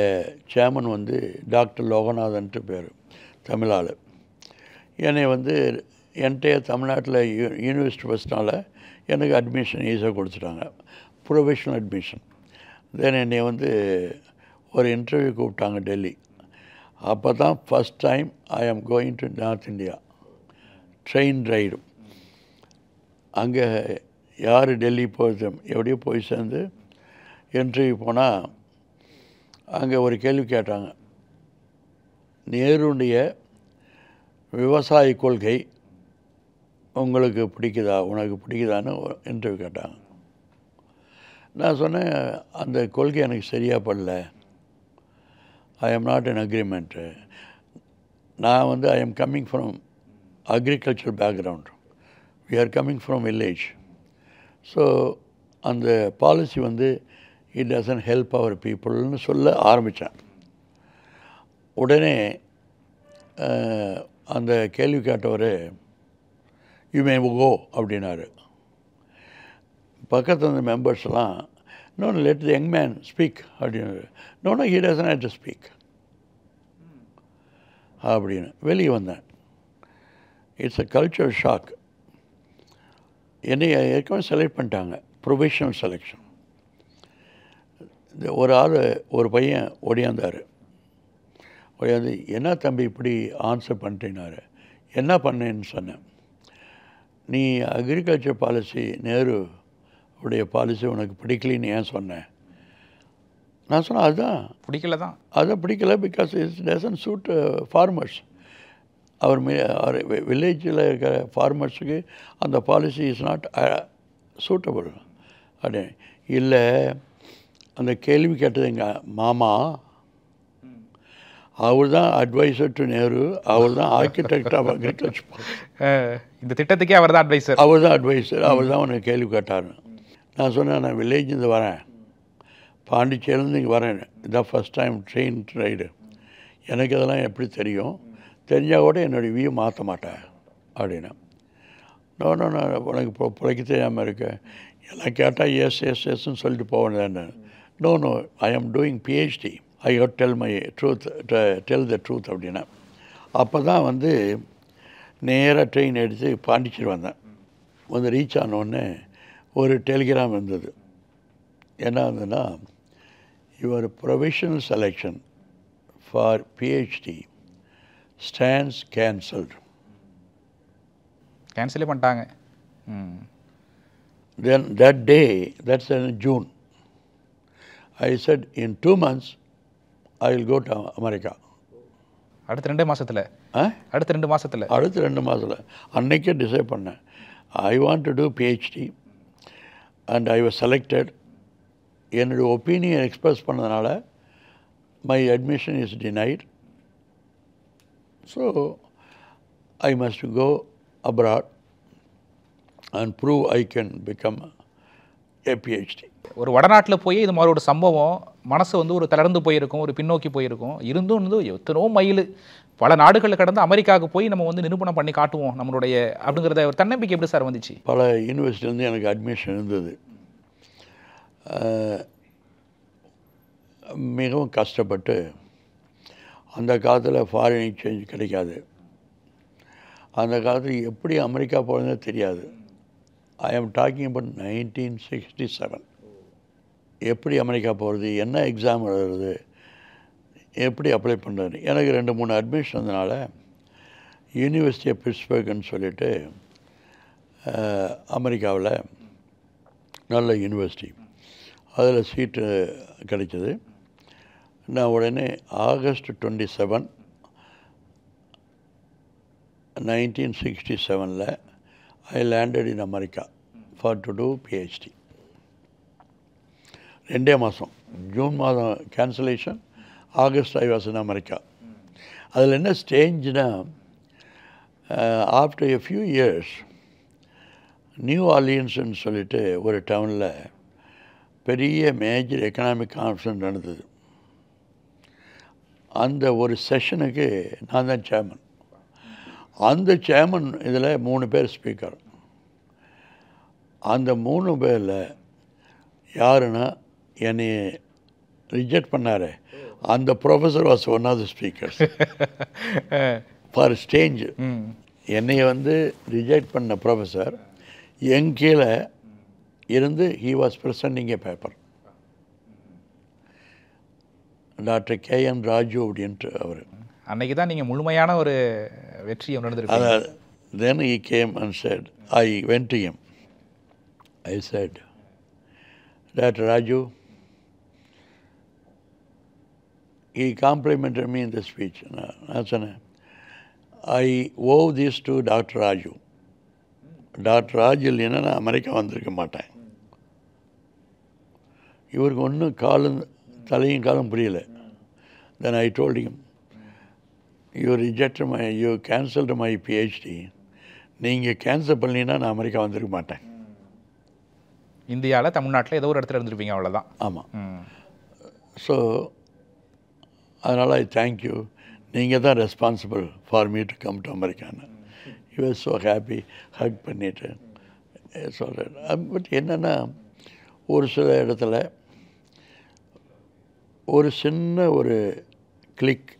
சேர்மன் வந்து டாக்டர் லோகநாதன்ட்டு பேர், தமிழாள். என்னை வந்து என்டையர் தமிழ்நாட்டில் யூனிவர்சிட்டி ஃபஸ்ட்னால எனக்கு அட்மிஷன் ஈஸியாக கொடுத்துட்டாங்க, ப்ரொஃபஷனல் அட்மிஷன். தென் என்னை வந்து ஒரு இன்டர்வியூ கூப்பிட்டாங்க டெல்லி. அப்போ தான் first time I am going to north India train ride. அங்கே யார் டெல்லி போகிறது, எப்படியோ போய் சேர்ந்து இன்டர்வியூ போனால் அங்கே ஒரு கேள்வி கேட்டாங்க, நேருடைய விவசாய கொள்கை உங்களுக்கு பிடிக்குதா, உனக்கு பிடிக்குதான்னு இன்டர்வியூ கேட்டாங்க. நான் சொன்னேன், அந்த கொள்கை எனக்கு சரியாக படல, I am not in agreement. நான் வந்து I am coming from agriculture background, we are coming from village. So அந்த பாலிசி வந்து it doesn't help our peopleன்னு சொல்ல ஆரம்பித்தேன். உடனே அந்த கேள்வி கேட்டவர் யூ மே கோ அப்படின்னாரு. பக்கத்தில் இருந்த மெம்பர்ஸ்லாம் no let the young man speak அப்படின்னாரு. No he doesn't have to speak அப்படின்னு வெளியே வந்தேன். It's a culture shock. என்னை ஏற்கனவே செலக்ட் பண்ணிட்டாங்க, ப்ரொஃபஷனல் செலெக்ஷன். ஒரு பையன் ஓடியாந்தார். ஓடியாந்து என்ன தம்பி இப்படி ஆன்சர் பண்ணிட்டேனாரு. என்ன பண்ணேன்னு சொன்னேன். நீ அக்ரிகல்ச்சர் பாலிசி நேரு உடைய பாலிசி உனக்கு பிடிக்கலின்னு ஏன் சொன்னேன்? நான் சொன்னேன் அதுதான் பிடிக்கல because it's doesn't suit farmers. அவர் வில்லேஜில் இருக்கிற ஃபார்மர்ஸுக்கு அந்த பாலிசி இஸ் நாட் சூட்டபுள் அப்படி. இல்லை, அந்த கேள்வி கேட்டது எங்கள் மாமா, அவர் தான் அட்வைசர் டு நேரு, அவர் தான் ஆர்கிடெக்ட் ஆஃப் அக்ரிகல்ச்சர். இந்த திட்டத்துக்கே அவர் தான் அட்வைசர். அவர் தான் உனக்கு கேள்வி கேட்டார்னு. நான் சொன்னேன், நான் வில்லேஜ்லேருந்து வரேன், பாண்டிச்சேரிலேருந்து இங்கே வரேன், இதான் ஃபஸ்ட் டைம் ட்ரெயின் ரைடு, எனக்கு அதெல்லாம் எப்படி தெரியும், தெரிஞ்சால் கூட என்னுடைய வியூ மாற்ற மாட்டேன் அப்படின்னா. நான் உனக்கு பிழைக்க தெரியாமல் இருக்கேன், எல்லாம் கேட்டால் எஸ்ன்னு சொல்லிட்டு போவேன். No I am doing PhD, I have tell my truth, tell the truth அப்படின்னா. அப்போ தான் வந்து நேராக ட்ரெயின் எடுத்து பாண்டிச்சேரி வந்தேன். வந்து ரீச் ஆனோடனே ஒரு டெலிகிராம் இருந்தது. என்ன இருந்ததுன்னா, your provisional selection for PhD stands cancelled. கேன்சலே பண்ணிட்டாங்க. Then that day, that's in June, I said in 2 months I will go to America. அடுத்த 2 மாதத்தில் அன்னைக்கே டிசைட் பண்ணேன். I want to do PhD and I was selected. என்னுடைய opinion express பண்ணதுனால my admission is denied. So I must go abroad and prove I can become a PhD. ஒரு வடநாட்டில் போய் இது மாதிரி ஒரு சம்பவம் மனசு வந்து ஒரு தளர்ந்து போயிருக்கும், ஒரு பின்னோக்கி போயிருக்கும். இருந்தும் வந்து எத்தனோ மைல் பல நாடுகளில் கடந்து அமெரிக்காவுக்கு போய் நம்ம வந்து நிரூபணம் பண்ணி காட்டுவோம் நம்மளுடைய அப்படிங்கிறத ஒரு தன்னம்பிக்கை எப்படி சார் வந்துச்சு? பல யூனிவர்சிட்டிலேருந்து எனக்கு அட்மிஷன் இருந்தது. மிகவும் கஷ்டப்பட்டு, அந்த காலத்தில் ஃபாரின் எக்ஸ்சேஞ்ச் கிடைக்காது, அந்த காலத்தில் எப்படி அமெரிக்கா போகிறதுனே தெரியாது. ஐ ஆம் டாக்கிங் அபவுட் 1967. எப்படி அமெரிக்கா போகிறது, என்ன எக்ஸாம் எழுதுறது, எப்படி அப்ளை பண்ணுறது. எனக்கு 2-3 அட்மிஷன் இருந்தனால யூனிவர்சிட்டி ஆஃப் பிட்ஸ்பர்க்னு சொல்லிட்டு அமெரிக்காவில் நல்ல யூனிவர்சிட்டி, அதில் சீட்டு கிடைச்சது. நான் உடனே August 27, 1967 I landed in America for to do PhD. 2 மாதம், ஜூன் மாதம் cancellation, August I was in America. அதில் என்ன ஸ்டேஞ்சுனா, after a few years New ஆர்லியன்ஸ்ன்னு சொல்லிட்டு ஒரு டவுனில் பெரிய மேஜர் எக்கனாமிக் கான்ஃபரன்ஸ் நடந்தது. அந்த ஒரு செஷனுக்கு நான் தான் சேர்மன். அந்த சேர்மன் இதில் 3 பேர் ஸ்பீக்கர். அந்த 3 பேரில் யாருன்னா, என்னை ரிஜெக்ட் பண்ணார் அந்த professor was one of the speakers for stage. என்னை வந்து ரிஜெக்ட் பண்ண ப்ரொஃபஸர் என் கீழே இருந்து he was presenting a paper. Doctor KN Raju அப்படின்ட்டு அவர். அன்னைக்கு தான் நீங்கள் முழுமையான ஒரு வெற்றியை உணர்ந்துருக்கீங்க. Then he came and said, I went to him. I said, Dr. Raju, he complimented me in the speech. I owe this to Dr. Raju. Dr. Raju இல்லைன்னா நான் அமெரிக்கா வந்திருக்க மாட்டேன். இவருக்கு ஒன்றும் தலையும் காலம் புரியல. Then I told him, you cancelled my PhD. நீங்கள் கேன்சல் பண்ணினா நான் அமெரிக்கா வந்திருக்க மாட்டேன். இந்தியாவில் தமிழ்நாட்டில் ஏதோ ஒரு இடத்துல இருந்திருப்பீங்க, அவ்வளோதான். ஆமாம். ஸோ அதனால் ஐ தேங்க்யூ, நீங்கள் தான் responsible for me to come to அமெரிக்கான்னு. You are so happy, hug பண்ணிவிட்டு சொல்கிறேன். பட் என்னென்னா ஒரு சில இடத்துல ஒரு சின்ன ஒரு கிளிக்,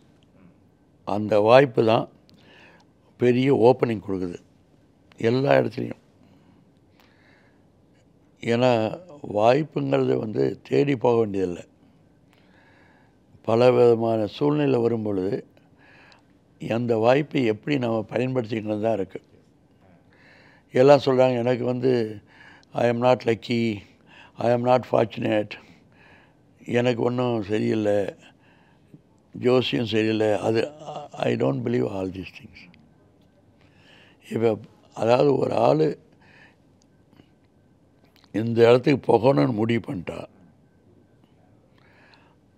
அந்த வாய்ப்பு தான் பெரிய ஓப்பனிங் கொடுக்குது எல்லா இடத்துலையும். ஏன்னா வாய்ப்புங்கிறது வந்து தேடி போக வேண்டியதில்லை. பல விதமான சூழ்நிலை வரும்பொழுது அந்த வாய்ப்பை எப்படி நம்ம பயன்படுத்திக்கணும் தான் இருக்குது. எல்லாம் சொல்கிறாங்க எனக்கு வந்து I am not lucky, I am not fortunate, எனக்கு ஒன்றும் சரியில்லை, ஜோசியம் சரியில்லை. அது I don't believe all these things. இப்போ அதாவது ஒரு ஆள் இந்த இடத்துக்கு போகணும்னு முடிவு பண்ணிட்டா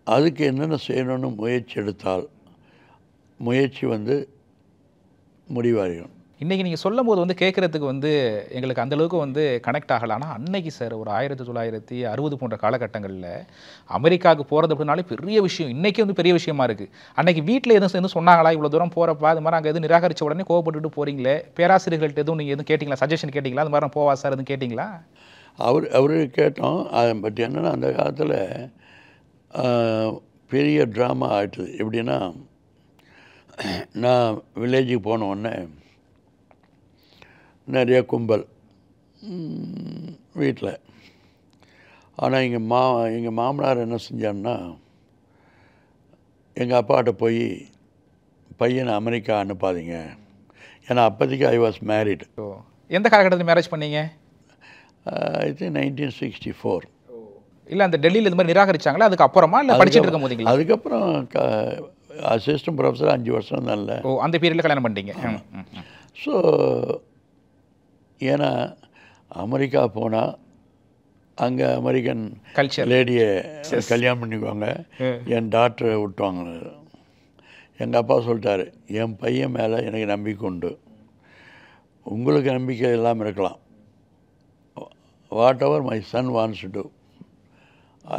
அதுக்கு என்னென்ன செய்யணும்னு முயற்சி எடுத்தால் முயற்சி வந்து முடிவாகும். இன்றைக்கி நீங்கள் சொல்லும் போது வந்து கேட்குறதுக்கு வந்து எங்களுக்கு அந்தளவுக்கு வந்து கனெக்ட் ஆகலை. ஆனால் அன்னைக்கு சார் ஒரு 1960 போன்ற காலகட்டங்களில் அமெரிக்காவுக்கு போகிறது அப்படின்னாலே பெரிய விஷயம். இன்றைக்கி வந்து பெரிய விஷயமா இருக்குது. அன்றைக்கி வீட்டில் எதுவும் சொன்னாங்களா, இவ்வளோ தூரம் போகிறப்பா அது மாதிரி அங்கே எதுவும் நிராகரித்த உடனே கோவப்பட்டுட்டு போகிறீங்களே, பேராசிரியர்கள்ட்ட எதுவும் நீங்கள் எதுவும் கேட்டிங்களா, சஜஷன் கேட்டிங்களா, அது மாதிரி போவா சார் எதுவும் கேட்டிங்களா? அவரு கேட்டோம். பட் என்னென்னா அந்த காலத்தில் பெரிய ட்ராமா ஆகிட்டுது. எப்படின்னா நான் வில்லேஜுக்கு போன உடனே நிறைய கும்பல் வீட்டில். ஆனால் எங்கள் மாமனார் என்ன செஞ்சான்னா எங்கள் அப்பாட்ட போய் பையனை அமெரிக்கா அனுப்பாதீங்க, ஏன்னா அப்போதைக்கு ஐ வாஸ் மேரிட். எந்த காலகட்டத்தில் மேரேஜ் பண்ணீங்க? I think 1964. இல்லை அந்த டெல்லியில் இது மாதிரி நிராகரிச்சாங்களா அதுக்கு அப்புறமா, இல்லை படிச்சுட்டு இருக்க போதீங்களா? அதுக்கப்புறம் அசிஸ்டன்ட் ப்ரொஃபஸர் 5 வருஷம் தான். இல்லை, அந்த பீரியடில் கல்யாணம் பண்ணிட்டீங்க. ஸோ ஏன்னா அமெரிக்கா போனால் அங்கே அமெரிக்கன் கல்ச்சர் லேடியை கல்யாணம் பண்ணிக்குவாங்க, என் டாக்டரை விட்டுவாங்க. எங்கள் அப்பா சொல்லிட்டாரு, என் பையன் மேலே எனக்கு நம்பிக்கை உண்டு, உங்களுக்கு நம்பிக்கை இல்லாமல் இருக்கலாம், whatever my son wants to do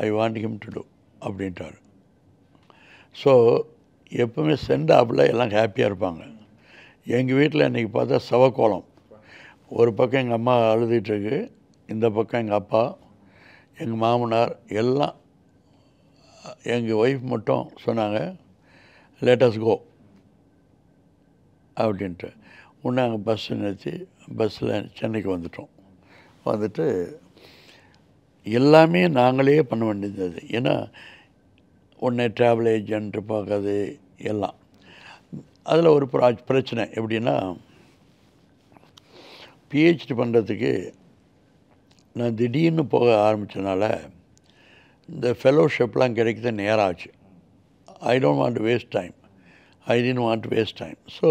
I want him to do அப்படின்ட்டார். ஸோ எப்பவுமே சென்டாப்பில் எல்லாம் ஹாப்பியாக இருப்பாங்க. எங்கள் வீட்டில் இன்றைக்கி பார்த்தா சவக்கோலம். ஒரு பக்கம் எங்கள் அம்மா அழுதுகிட்ருக்கு, இந்த பக்கம் எங்கள் அப்பா, எங்கள் மாமனார் எல்லாம். எங்கள் ஒய்ஃப் மட்டும் சொன்னாங்க லெட் அஸ் கோ அப்படின்ட்டு. உடனே அங்கே பஸ்ஸு நிறுத்தி பஸ்ஸில் சென்னைக்கு வந்துட்டோம். வந்துட்டு எல்லாமே நாங்களே பண்ண வேண்டியது. ஏன்னா உடனே ட்ராவல் ஏஜென்ட்டு பார்க்காது எல்லாம். அதில் ஒரு பிரச்சனை எப்படின்னா, பிஹெச்டி பண்ணுறதுக்கு நான் திடீர்னு போக ஆரம்பித்தனால இந்த ஃபெலோஷிப்லாம் கிடைக்கிறது நேரம் ஆச்சு. I don't want to waste time, I didn't want to waste time. So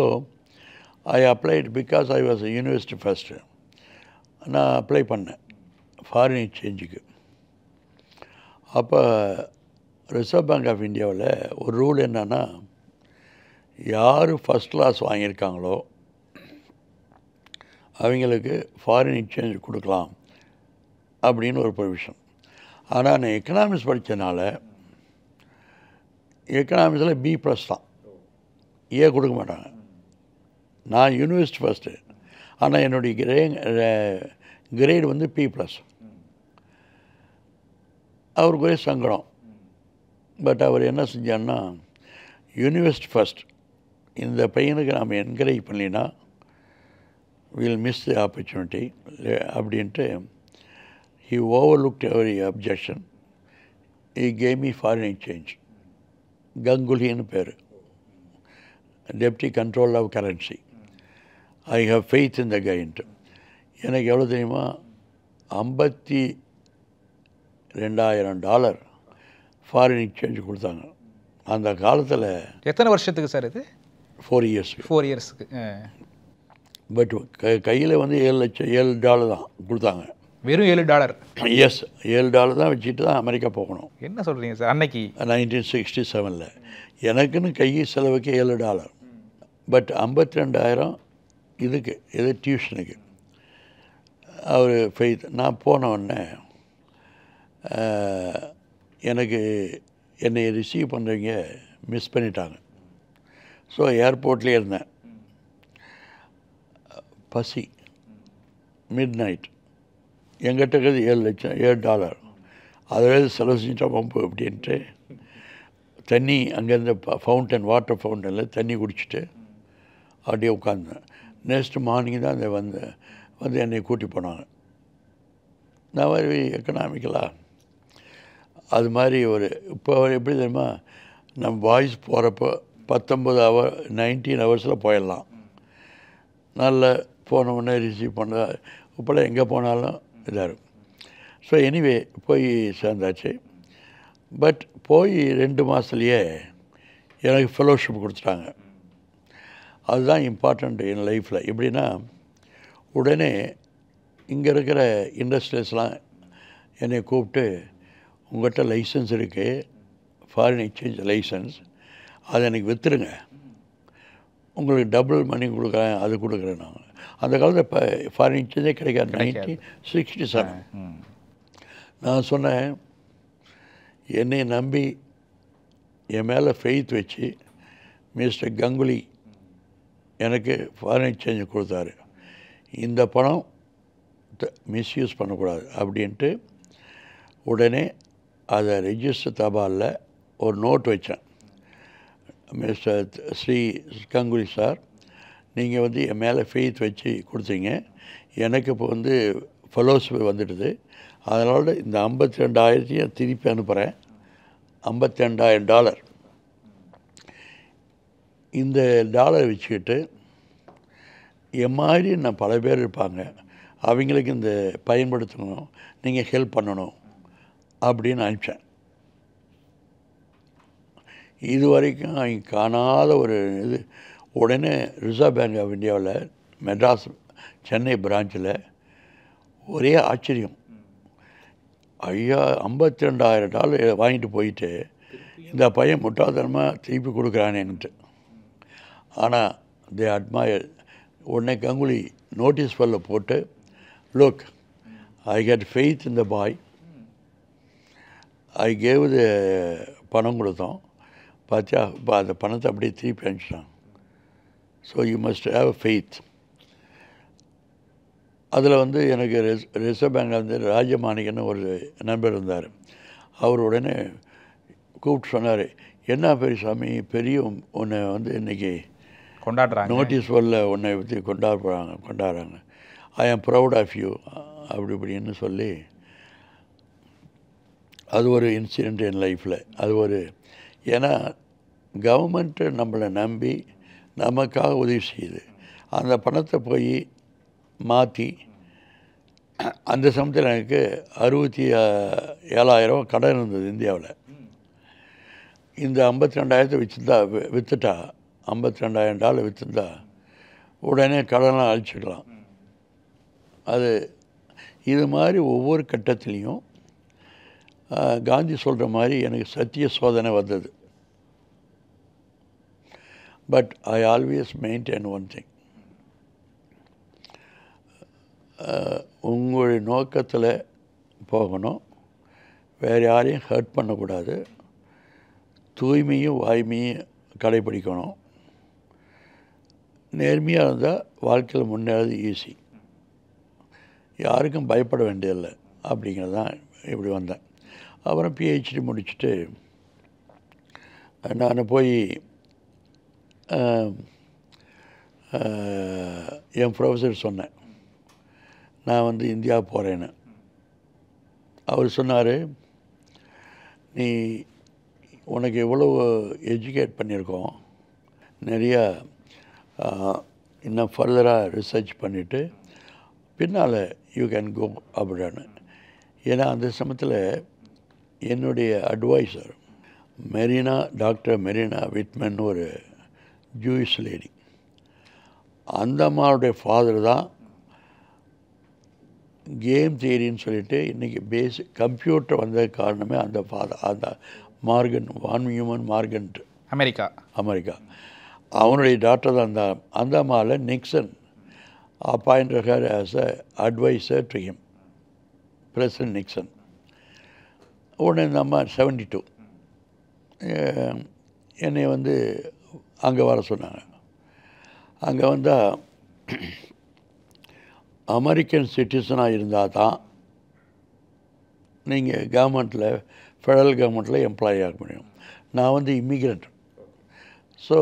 I applied because I was university first. நான் அப்ளை பண்ணேன் ஃபாரின் எக்ஸ்சேஞ்சுக்கு. அப்போ ரிசர்வ் பேங்க் ஆஃப் இந்தியாவில் ஒரு ரூல் என்னென்னா, யார் ஃபஸ்ட் கிளாஸ் வாங்கியிருக்காங்களோ அவங்களுக்கு ஃபாரின் எக்ஸ்சேஞ்ச் கொடுக்கலாம் அப்படின்னு ஒரு ப்ரொவிஷன். ஆனால் நான் எக்கனாமிக்ஸ் படித்ததுனால எக்கனாமிக்ஸில் B+ தான், ஏ கொடுக்க மாட்டாங்க. நான் யூனிவர்சிட்டி ஃபஸ்ட்டு, ஆனால் என்னுடைய கிரேடு வந்து P+. அவருக்கு ஒரே சங்கடம். பட் அவர் என்ன செஞ்சார்னா, யூனிவர்சிட்டி ஃபஸ்ட், இந்த பையனுக்கு நாம் என்கரேஜ் பண்ணினா வில் மிஸ் தி ஆப்பர்ச்சுனிட்டி அப்படின்ட்டு he overlooked every objection. He gave me foreign exchange. கங்குலின்னு பேர், deputy control of currency. I have faith in the kind. எனக்கு எவ்வளோ தெரியுமா, $52,000 ஃபாரின் எக்ஸ்சேஞ்ச் கொடுத்தாங்க அந்த காலத்தில். எத்தனை வருஷத்துக்கு சார் இது? 4 இயர்ஸுக்கு. 4 இயர்ஸுக்கு. பட் கையில் வந்து $7 தான் கொடுத்தாங்க. வெறும் $7? எஸ், $7 தான் வச்சுட்டு தான் அமெரிக்கா போகணும். என்ன சொல்கிறீங்க சார்? அன்னைக்கு 1967 எனக்குன்னு கை செலவுக்கு $7. பட் 52,000 இது டியூஷனுக்கு. அவர் ஃபெய்த். நான் போன உடனே எனக்கு என்னை ரிசீவ் பண்ணுறவங்க மிஸ் பண்ணிட்டாங்க. ஸோ ஏர்போர்ட்லேயே இருந்தேன். பசி, மிட் நைட். எங்கிட்ட இருக்கிறது $7 அதில் செலவு செஞ்சுட்டா பம்பு அப்படின்ட்டு தண்ணி அங்கேருந்து ஃபவுண்டன், வாட்டர் ஃபவுண்டனில் தண்ணி குடிச்சிட்டு அப்படியே உட்காந்தேன். நெக்ஸ்ட் மார்னிங் தான் அந்த வந்து என்னை கூட்டி போனாங்க. நான் மாதிரி எக்கனாமிக்கலாக அது மாதிரி இப்போ எப்படி தெரியுமா, நம்ம பாய்ஸ் போகிறப்போ 19 ஹவர்ஸில் போயிடலாம். நல்ல போன உடனே ரிசீவ் பண்ண இப்போலாம் எங்கே போனாலும் இதாக இருக்கும். ஸோ எனிவே போய் சேர்ந்தாச்சு. பட் போய் 2 மாதத்துலேயே எனக்கு ஃபெலோஷிப் கொடுத்துட்டாங்க. அதுதான் இம்பார்ட்டண்ட் என் லைஃப்பில். எப்படின்னா, உடனே இங்கே இருக்கிற இண்டஸ்ட்ரியல்ஸ்லாம் என்னை கூப்பிட்டு, உங்கள்கிட்ட லைசன்ஸ் இருக்குது, ஃபாரின் எக்ஸ்சேஞ்ச் லைசன்ஸ், அதை எனக்கு விற்றுருங்க, உங்களுக்கு டபுள் மணி கொடுக்குறேன், அது கொடுக்குறேன். நாங்கள் அந்த காலத்தில் இப்போ ஃபாரின் எக்ஸ்சேஞ்சே கிடைக்காது. 1967 நான் சொன்னேன், என்னை நம்பி என் மேலே ஃபெய்த் வச்சு மிஸ்டர் கங்குலி எனக்கு ஃபாரின் எக்ஸ்சேஞ்சு கொடுத்தாரு, இந்த பணம் மிஸ்யூஸ் பண்ணக்கூடாது அப்படின்ட்டு உடனே அதை ரெஜிஸ்டர் தபாலில் ஒரு நோட் வச்சேன். மிஸ்டர் ஸ்ரீ கங்குலி சார், நீங்கள் வந்து என் மேலே ஃபெய்த் வச்சு கொடுத்தீங்க, எனக்கு இப்போ வந்து ஃபெலோஷிப் வந்துடுது, அதனால் இந்த 52,000 திருப்பி அனுப்புகிறேன். $52,000. இந்த டாலர் வச்சுக்கிட்டு என் மாதிரி நான் பல பேர் இருப்பாங்க, அவங்களுக்கு இந்த பயன்படுத்தணும், நீங்கள் ஹெல்ப் பண்ணணும் அப்படின்னு அனுப்பிச்சேன். இது வரைக்கும் காணாத ஒரு இது. உடனே ரிசர்வ் பேங்க் ஆஃப் இந்தியாவில் மெட்ராஸ் சென்னை பிரான்ச்சில் ஒரே ஆச்சரியம். ஐயா, $52,000 வாங்கிட்டு போயிட்டு இந்த பையன் முட்டாள்தனமாக திருப்பி கொடுக்குறானேன்ட்டு. ஆனால் தே அட்மயர். உடனே கங்குலி நோட்டீஸ் பல்ல போட்டு, look, I get faith in the boy, I gave the பணம் கொடுத்தோம், பார்த்தியா, இப்போ அந்த பணத்தை அப்படியே திருப்பி அனுப்பிச்சிட்டான். So you must have faith. அதில் வந்து எனக்கு ரிசர்வ் பேங்கில் வந்து ராஜமாணிகன்னு ஒரு நண்பர் இருந்தார். அவர் உடனே கூப்பிட்டு சொன்னார், என்ன பெரியசாமி, பெரிய உன்னை வந்து இன்றைக்கி கொண்டாடுறாங்க, நோட்டீஸ் வரல உன்னை பற்றி கொண்டாடுறாங்க, ஐ ஆம் ப்ரவுட் ஆஃப் யூ அப்படி இப்படின்னு சொல்லி, அது ஒரு இன்சிடெண்ட் என் லைஃப்பில். அது ஒரு, ஏன்னா கவர்மெண்ட்டு நம்மளை நம்பி நமக்காக உதவி செய்யுது. அந்த பணத்தை போய் மாற்றி, அந்த சமயத்தில் எனக்கு 67,000 கடன் இருந்தது இந்தியாவில். இந்த 52,000 விற்றுட்டா, $52,000 விற்றுந்தா உடனே கடனாக அழிச்சிக்கலாம். அது இது மாதிரி ஒவ்வொரு கட்டத்துலேயும் காந்தி சொல்கிற மாதிரி எனக்கு சத்திய சோதனை வந்தது. But I always maintain one thing, உங்களுடைய நோக்கத்தில் போகணும், வேறு யாரையும் ஹர்ட் பண்ணக்கூடாது, தூய்மையும் வாய்மையும் கடைப்பிடிக்கணும், நேர்மையாக இருந்தால் வாழ்க்கையில் முன்னேறது ஈஸி, யாருக்கும் பயப்பட வேண்டியதில்லை அப்படிங்கிறது தான் இப்படி வந்தேன். அப்புறம் பிஹெச்டி முடிச்சுட்டு நான் போய் என் ப்ரொஃபஸர் சொன்னேன், நான் வந்து இந்தியா போகிறேன்னு. அவர் சொன்னார், நீ உனக்கு எவ்வளோ எஜுகேட் பண்ணியிருக்கோம், நிறையா இன்னும் ஃபர்தராக ரிசர்ச் பண்ணிவிட்டு பின்னால் யூ கேன் கோ அப்படின்னு. ஏன்னா அந்த சமயத்தில் என்னுடைய அட்வைசர் டாக்டர் மெரினா விட்மன் ஒரு ஜூயிஷ் லேடி, அந்த அம்மாவுடைய ஃபாதர் தான் கேம் தியரின்னு சொல்லிட்டு இன்றைக்கி கம்ப்யூட்டர் வந்தது காரணமே அந்த ஃபாதர், அந்த மார்கன், வான் நியூமன் மார்கன்ட்டு, அமெரிக்கா, அவனுடைய டாக்டர் தான். அந்த அம்மாவில் Nixon appointed her as an advisor to him, President Nixon. உடனே இந்த அம்மா 72 என்னை வந்து அங்கே வர சொன்னாங்க. அங்கே வந்தால் அமெரிக்கன் சிட்டிசனாக இருந்தால் தான் நீங்கள் கவர்மெண்ட்டில் ஃபெடரல் கவர்மெண்ட்டில் எம்ப்ளாயி ஆக முடியும். நான் வந்து immigrant. So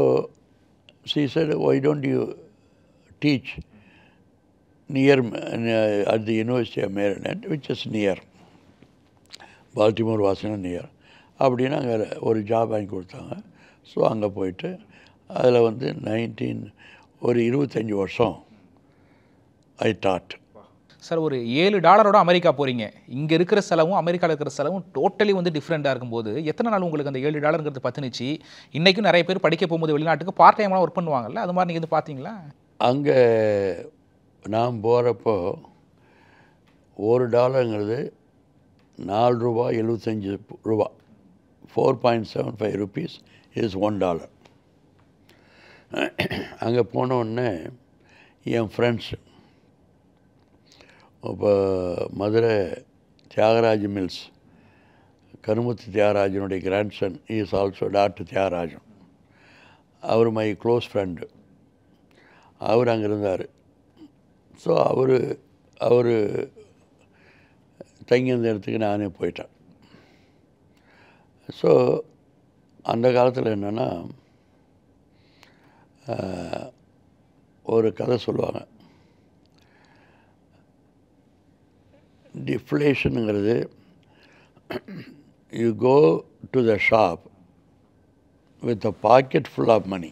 she said, why don't you teach near at the University of Maryland, which is near Baltimore, Washington near. அப்படின்னு அங்கே ஒரு ஜாப் வாங்கி கொடுத்தாங்க. ஸோ அங்கே போயிட்டு அதில் வந்து ஒரு 25 வருஷம் ஐ டாட். சார், ஒரு $7 அமெரிக்கா போகிறீங்க. இங்கே இருக்கிற செலவும் அமெரிக்காவில் இருக்கிற செலவும் டோட்டலி வந்து டிஃப்ரெண்ட்டாக இருக்கும்போது எத்தனை நாள் உங்களுக்கு அந்த $7 பத்துனுச்சு? இன்றைக்கும் நிறைய பேர் படிக்க போகும்போது வெளிநாட்டுக்கு பார்ட் டைம்லாம் ஒர்க் பண்ணுவாங்கல்ல, அது மாதிரி நீங்கள் வந்து பார்த்தீங்களா? அங்கே நான் போகிறப்போ $1 $4.75 4.75 rupees is $1. அங்கே போனோடனே என் ஃப்ரெண்ட்ஸு இப்போ மதுரை தியாகராஜ் மில்ஸ், கருமுத்து தியாகராஜனுடைய grandson is also doctor Thiagarajan. அவர் மை க்ளோஸ் ஃப்ரெண்டு. அவர் அங்கே இருந்தார். ஸோ அவர் தங்கியிருந்த இடத்துக்கு நானே போயிட்டேன். ஸோ அந்த காலத்தில் என்னென்னா ஒரு கதை சொல்லுவாங்க. டிஃப்ளேஷனுங்கிறது, you go to the shop with a pocket full of money.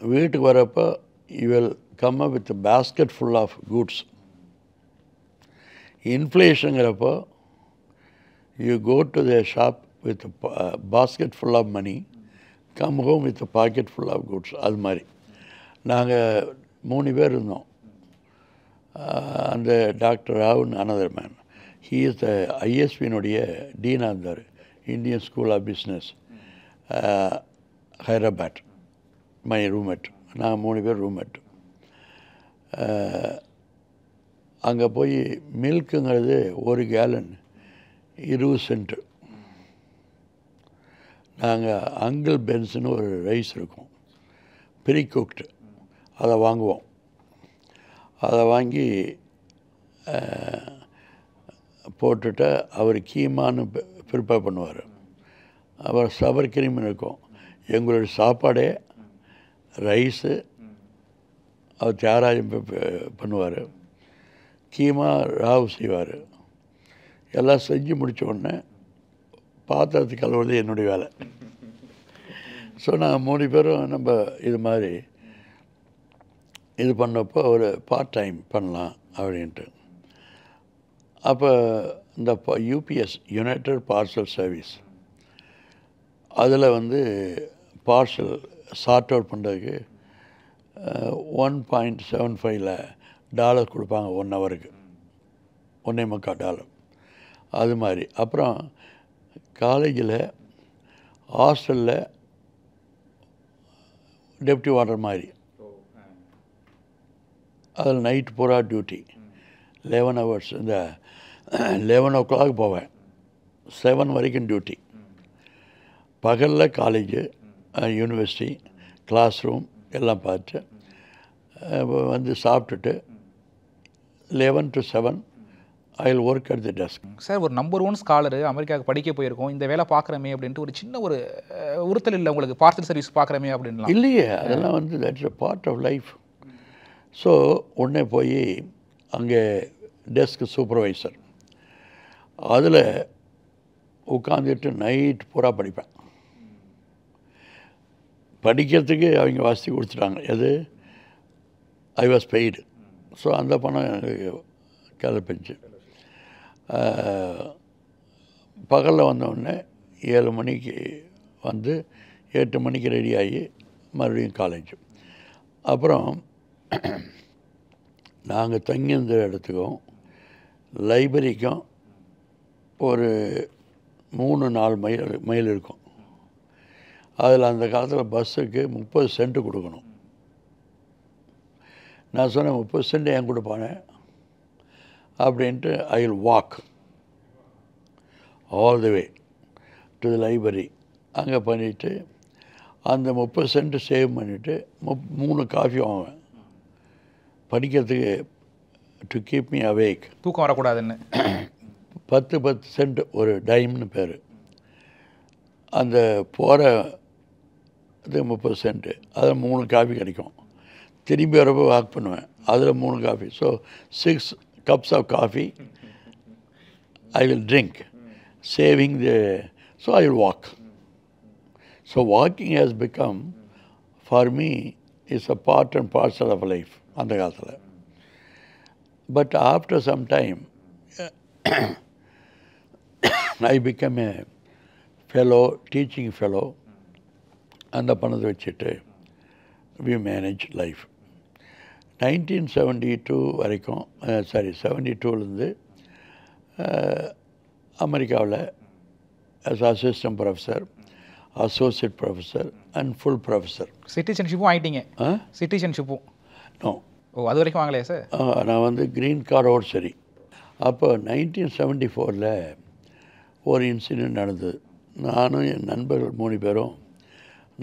வீட்டுக்கு வரப்போ you will come up with basket full of goods. இன்ஃப்ளேஷனுங்கிறப்போ you go to the shop with basket full of money, come home with pocket full of goods. அது மாதிரி நாங்கள் 3 பேர் இருந்தோம். அந்த doctor ராவன் another man, he is the ஐஎஸ்பியினுடைய டீனாக இருந்தார், Indian school of business, Hyderabad. My roommate. நாங்கள் 3 பேர் ரூம்மேட். அங்கே போய் மில்க்குங்கிறது 1 கேலன் 20 சென்ட்டு. நாங்கள் அங்கிள் பென்ஸ்னு ஒரு ரைஸ் இருக்கும், ப்ரீ குக்டு, அதை வாங்குவோம். அதை வாங்கி போட்டுட்டு அவர் கீமான்னு ப்ரிப்பேர் பண்ணுவார். அவர் சவர் கிரீம்னு இருக்கும். எங்களுடைய சாப்பாடே ரைஸு அவர் தியாகராஜன் பண்ணுவார், கீமா ராவ் செய்வார். எல்லாம் செஞ்சு முடித்த உடனே பாத்திரத்துக்கு கழுவுறது என்னுடைய வேலை. ஸோ நாங்கள் 3 பேரும் நம்ம இது மாதிரி இது பண்ணப்போ ஒரு பார்ட் டைம் பண்ணலாம் அப்படின்ட்டு. அப்போ இந்த யூபிஎஸ், யுனைடெட் பார்சல் சர்வீஸ், அதில் வந்து பார்சல் சார்ட் அவுட் பண்ணுறதுக்கு $1.75 கொடுப்பாங்க 1 ஹவருக்கு, $1.25. அது மாதிரி. அப்புறம் காலேஜில் ஹாஸ்டலில் டெப்டி வார்டர் மாதிரி, அதில் நைட் பூரா டியூட்டி 11 hours. இந்த 11 o'clock போவேன், 7 வரைக்கும் டியூட்டி. பகலில் காலேஜு, யூனிவர்சிட்டி, கிளாஸ் ரூம் எல்லாம் பார்த்து வந்து சாப்பிட்டுட்டு 11 to 7 I will work at the desk. Sir, ஒரு நம்பர் 1 ஸ்காலரு அமெரிக்காவுக்கு படிக்க போயிருக்கோம், இந்த வேலை பார்க்குறமே அப்படின்ட்டு ஒரு சின்ன ஒரு உறுத்தல் இல்லை உங்களுக்கு? பார்சல் சர்வீஸ் பார்க்குறமே அப்படின்லாம் இல்லையே, அதெல்லாம் வந்து that's a part of life. So உடனே போய் அங்கே டெஸ்க் சூப்பர்வைசர், அதில் உட்காந்துட்டு நைட் பூரா படிப்பேன். படிக்கிறதுக்கு அவங்க வசதி கொடுத்துட்டாங்க. எது? I was paid. ஸோ அந்த பணம் எனக்கு கிளப்பிச்சு. பகலில் வந்தோடனே 7 மணிக்கு வந்து 8 மணிக்கு ரெடி ஆகி மறுபடியும் காலேஜ். அப்புறம் நாங்கள் தங்கியிருந்த இடத்துக்கும் லைப்ரரிக்கும் ஒரு 3-4 மைல் இருக்கும். அதில் அந்த காலத்தில் பஸ்ஸுக்கு 30 சென்ட் கொடுக்கணும். நான் சொன்னேன் 30 சென்ட் என் கொடுப்பானே அப்படின்ட்டு I will walk all the way to the library. அங்கே பண்ணிவிட்டு அந்த 30 சென்ட் சேவ் பண்ணிவிட்டு 3 காஃபி வாங்குவேன் படிக்கிறதுக்கு, டு கீப் மீ அவேக். தூக்கம் வரக்கூடாதுன்னு. 10 சென்ட் ஒரு டைம்னு பேர். அந்த போகிற இது 30 சென்ட்டு, அதில் 3 காஃபி கிடைக்கும். திரும்பி வரப்போ வாக் பண்ணுவேன், அதில் 3 coffee. So 6 cups of coffee I will drink, saving the, so I will walk. So walking has become, for me, is a part and parcel of life அந்த காலத்தில். But after some time, I became a fellow, teaching fellow. அந்த பணத்தை வச்சுட்டு we manage life. 1972 வரைக்கும், 72லேருந்து அமெரிக்காவில் as assistant professor, associate professor and full professor. சிட்டிசன்ஷிப்பும் ஆகிட்டீங்க? சிட்டிசன்ஷிப்பும் நோ. ஓ, அது வரைக்கும் வாங்கலையா சார்? நான் வந்து க்ரீன் கார்டோடு சரி. அப்போ 1974 ஒரு இன்சிடெண்ட் நடந்தது. நானும் என் நண்பர்கள் 3 பேரும்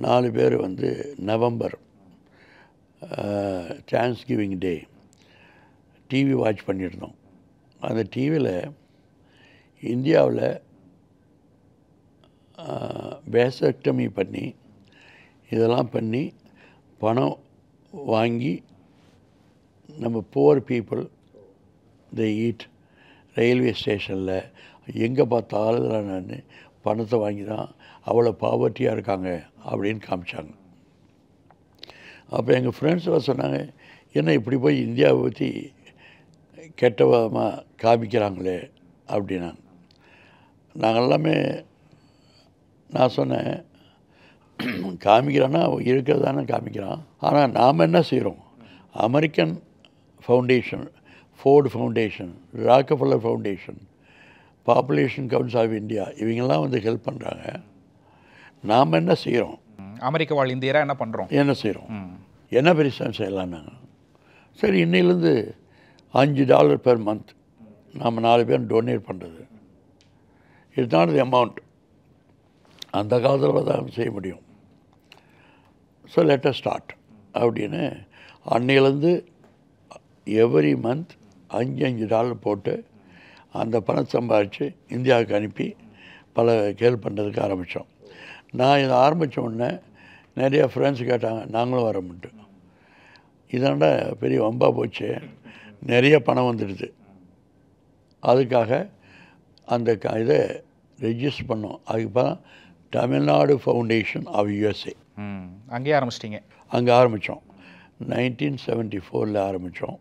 4 பேர் வந்து நவம்பர் தேங்க்ஸ் கிவிங் டே டிவி வாட்ச் பண்ணியிருந்தோம். அந்த டிவியில் இந்தியாவில் வேசக்டமி பண்ணி இதெல்லாம் பண்ணி பணம் வாங்கி நம்ம புவர் பீப்புள் தை ஈட் ரயில்வே ஸ்டேஷனில் எங்கே பார்த்தாலும் நான் பணத்தை வாங்கி தான் அவ்வளோ பாவர்ட்டியாக இருக்காங்க அப்படின்னு காமிச்சாங்க. அப்போ எங்கள் ஃப்ரெண்ட்ஸ் எல்லாம் சொன்னாங்க, என்ன இப்படி போய் இந்தியாவை பற்றி கெட்ட விதமாக காமிக்கிறாங்களே அப்படின்னாங்க. நாங்கள் எல்லாமே, நான் சொன்னேன், காமிக்கிறான்னா இருக்கிறது தானே காமிக்கிறான். ஆனால் நாம் என்ன செய்கிறோம்? American foundation, Ford foundation, Rockefeller foundation, population council of India, இவங்கெல்லாம் வந்து ஹெல்ப் பண்ணுறாங்க. நாம் என்ன செய்கிறோம்? அமெரிக்க வாழ் இந்தியராக என்ன பண்ணுறோம்? என்ன செய்கிறோம்? என்ன பெருசாக செய்யலாம் நாங்கள்? சரி, இன்னிலேருந்து $5 per month நாம் 4 பேர் டொனேட் பண்ணுறது. இட்ஸ் நாட் தி அமௌண்ட், அந்த காலத்தில் தான் செய்ய முடியும். ஸோ லெட் அஸ் ஸ்டார்ட் அப்படின்னு அன்னையிலேருந்து எவ்ரி மந்த் $5 போட்டு அந்த பணத்தை சம்பாதிச்சு இந்தியாவுக்கு அனுப்பி பல கேள் பண்ணுறதுக்கு ஆரம்பித்தோம். நான் இதை ஆரம்பித்த உடனே நிறையா ஃப்ரெண்ட்ஸ் கேட்டாங்க, நாங்களும் வரோம்ட்டு. இதாண்டா பெரிய வம்பா போச்சு, நிறைய பணம் வந்துடுது. அதுக்காக அந்த இதை ரெஜிஸ்டர் பண்ணோம். அதுக்கு தான் தமிழ்நாடு ஃபவுண்டேஷன் ஆஃப் USA. அங்கேயே ஆரம்பிச்சிட்டிங்க? அங்கே ஆரம்பித்தோம். 1974 ஆரம்பித்தோம்.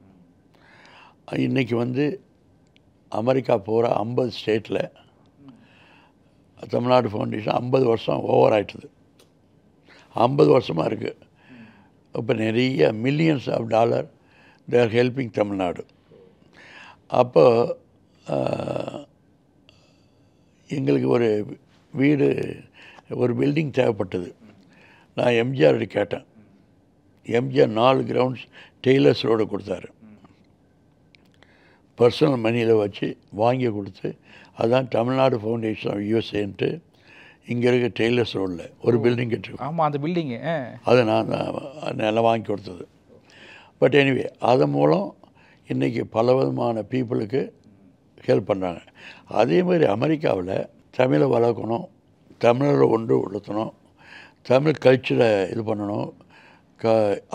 இன்றைக்கி வந்து அமெரிக்கா பூரா 50 ஸ்டேட்டில் தமிழ்நாடு ஃபவுண்டேஷன் 50 வருஷம் ஓவர் ஆகிட்டுது. 50 வருஷமாக இருக்குது. இப்போ நிறைய millions of dollar they are helping Tamil Nadu. அப்போ எங்களுக்கு ஒரு வீடு, ஒரு பில்டிங் தேவைப்பட்டது. நான் எம்ஜிஆர் கேட்டேன். எம்ஜிஆர் 4 கிரவுண்ட்ஸ் டெய்லர்ஸ் ரோடு கொடுத்தாரு. பர்சனல் மணியில் வச்சு வாங்கி கொடுத்து, அதுதான் தமிழ்நாடு ஃபவுண்டேஷன் ஆஃப் USAன்ட்டு இங்கே இருக்க டெய்லர்ஸ் ரோடில் ஒரு பில்டிங் கட்டிருக்கோம். ஆமாம், அந்த பில்டிங்கு அது நான் நல்லா வாங்கி கொடுத்தது. பட் எனிவே, அதன் மூலம் இன்றைக்கி பல விதமான பீப்புளுக்கு ஹெல்ப் பண்ணுறாங்க. அதே மாதிரி அமெரிக்காவில் தமிழை வளர்க்கணும், தமிழரை ஒன்று உடுத்தணும், தமிழ் கல்ச்சரை இது பண்ணணும்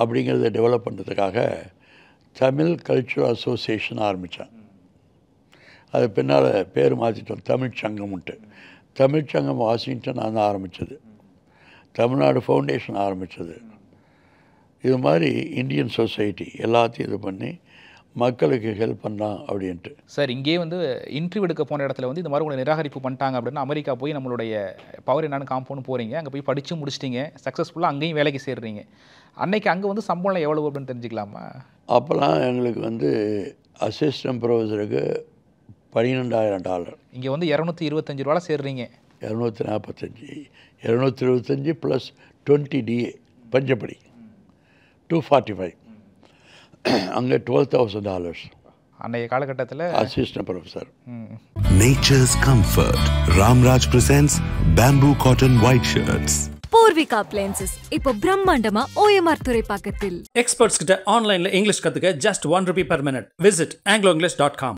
அப்படிங்கிறத டெவலப் பண்ணுறதுக்காக தமிழ் கல்ச்சுரல் அசோசியேஷன் ஆரம்பித்தேன். அது பின்னால் பேர் மாற்றிட்டோம், தமிழ் சங்கம்ன்ட்டு. தமிழ் சங்கம் வாஷிங்டன் நான் தான் ஆரம்பித்தது. தமிழ்நாடு ஃபவுண்டேஷன் ஆரம்பித்தது. இது மாதிரி இந்தியன் சொசைட்டி எல்லாத்தையும் இது பண்ணி மக்களுக்கு ஹெல்ப் பண்ணலாம் அப்படின்ட்டு. சார், இங்கேயே வந்து இன்டர்வியூ எடுக்க போன இடத்துல வந்து இந்த மாதிரி உங்களை நிராகரிப்பு பண்ணிட்டாங்க அப்படின்னா அமெரிக்கா போய் நம்மளுடைய பவர் என்னன்னு காம்பவுண்ட் போகிறீங்க, அங்கே போய் படித்து முடிச்சிட்டிங்க, சக்ஸஸ்ஃபுல்லாக அங்கேயும் வேலைக்கு சேர்றீங்க. அன்னைக்கு அங்கே வந்து சம்பளம் எவ்வளோ அப்படின்னு தெரிஞ்சுக்கலாமா? அப்போல்லாம் எங்களுக்கு வந்து அசிஸ்டன்ட் ப்ரொஃபஸருக்கு $12,000. இங்கே வந்து $225 சேர்றீங்க. 245, 225 + 20 DA பஞ்சப்படி 245. அங்கே $12,000 அன்றைய காலகட்டத்தில் assistant professor. Nature's comfort. Ramraj presents bamboo cotton white shirts. Poorvika appliances இப்போ பிரம்மாண்டமா OMR துறைப்பாக்கத்தில். எக்ஸ்பர்ட்ஸ் கிட்ட ஆன்லைன்ல இங்கிலீஷ் கத்துக்க just ₹1 per minute. Visit angloenglish.com.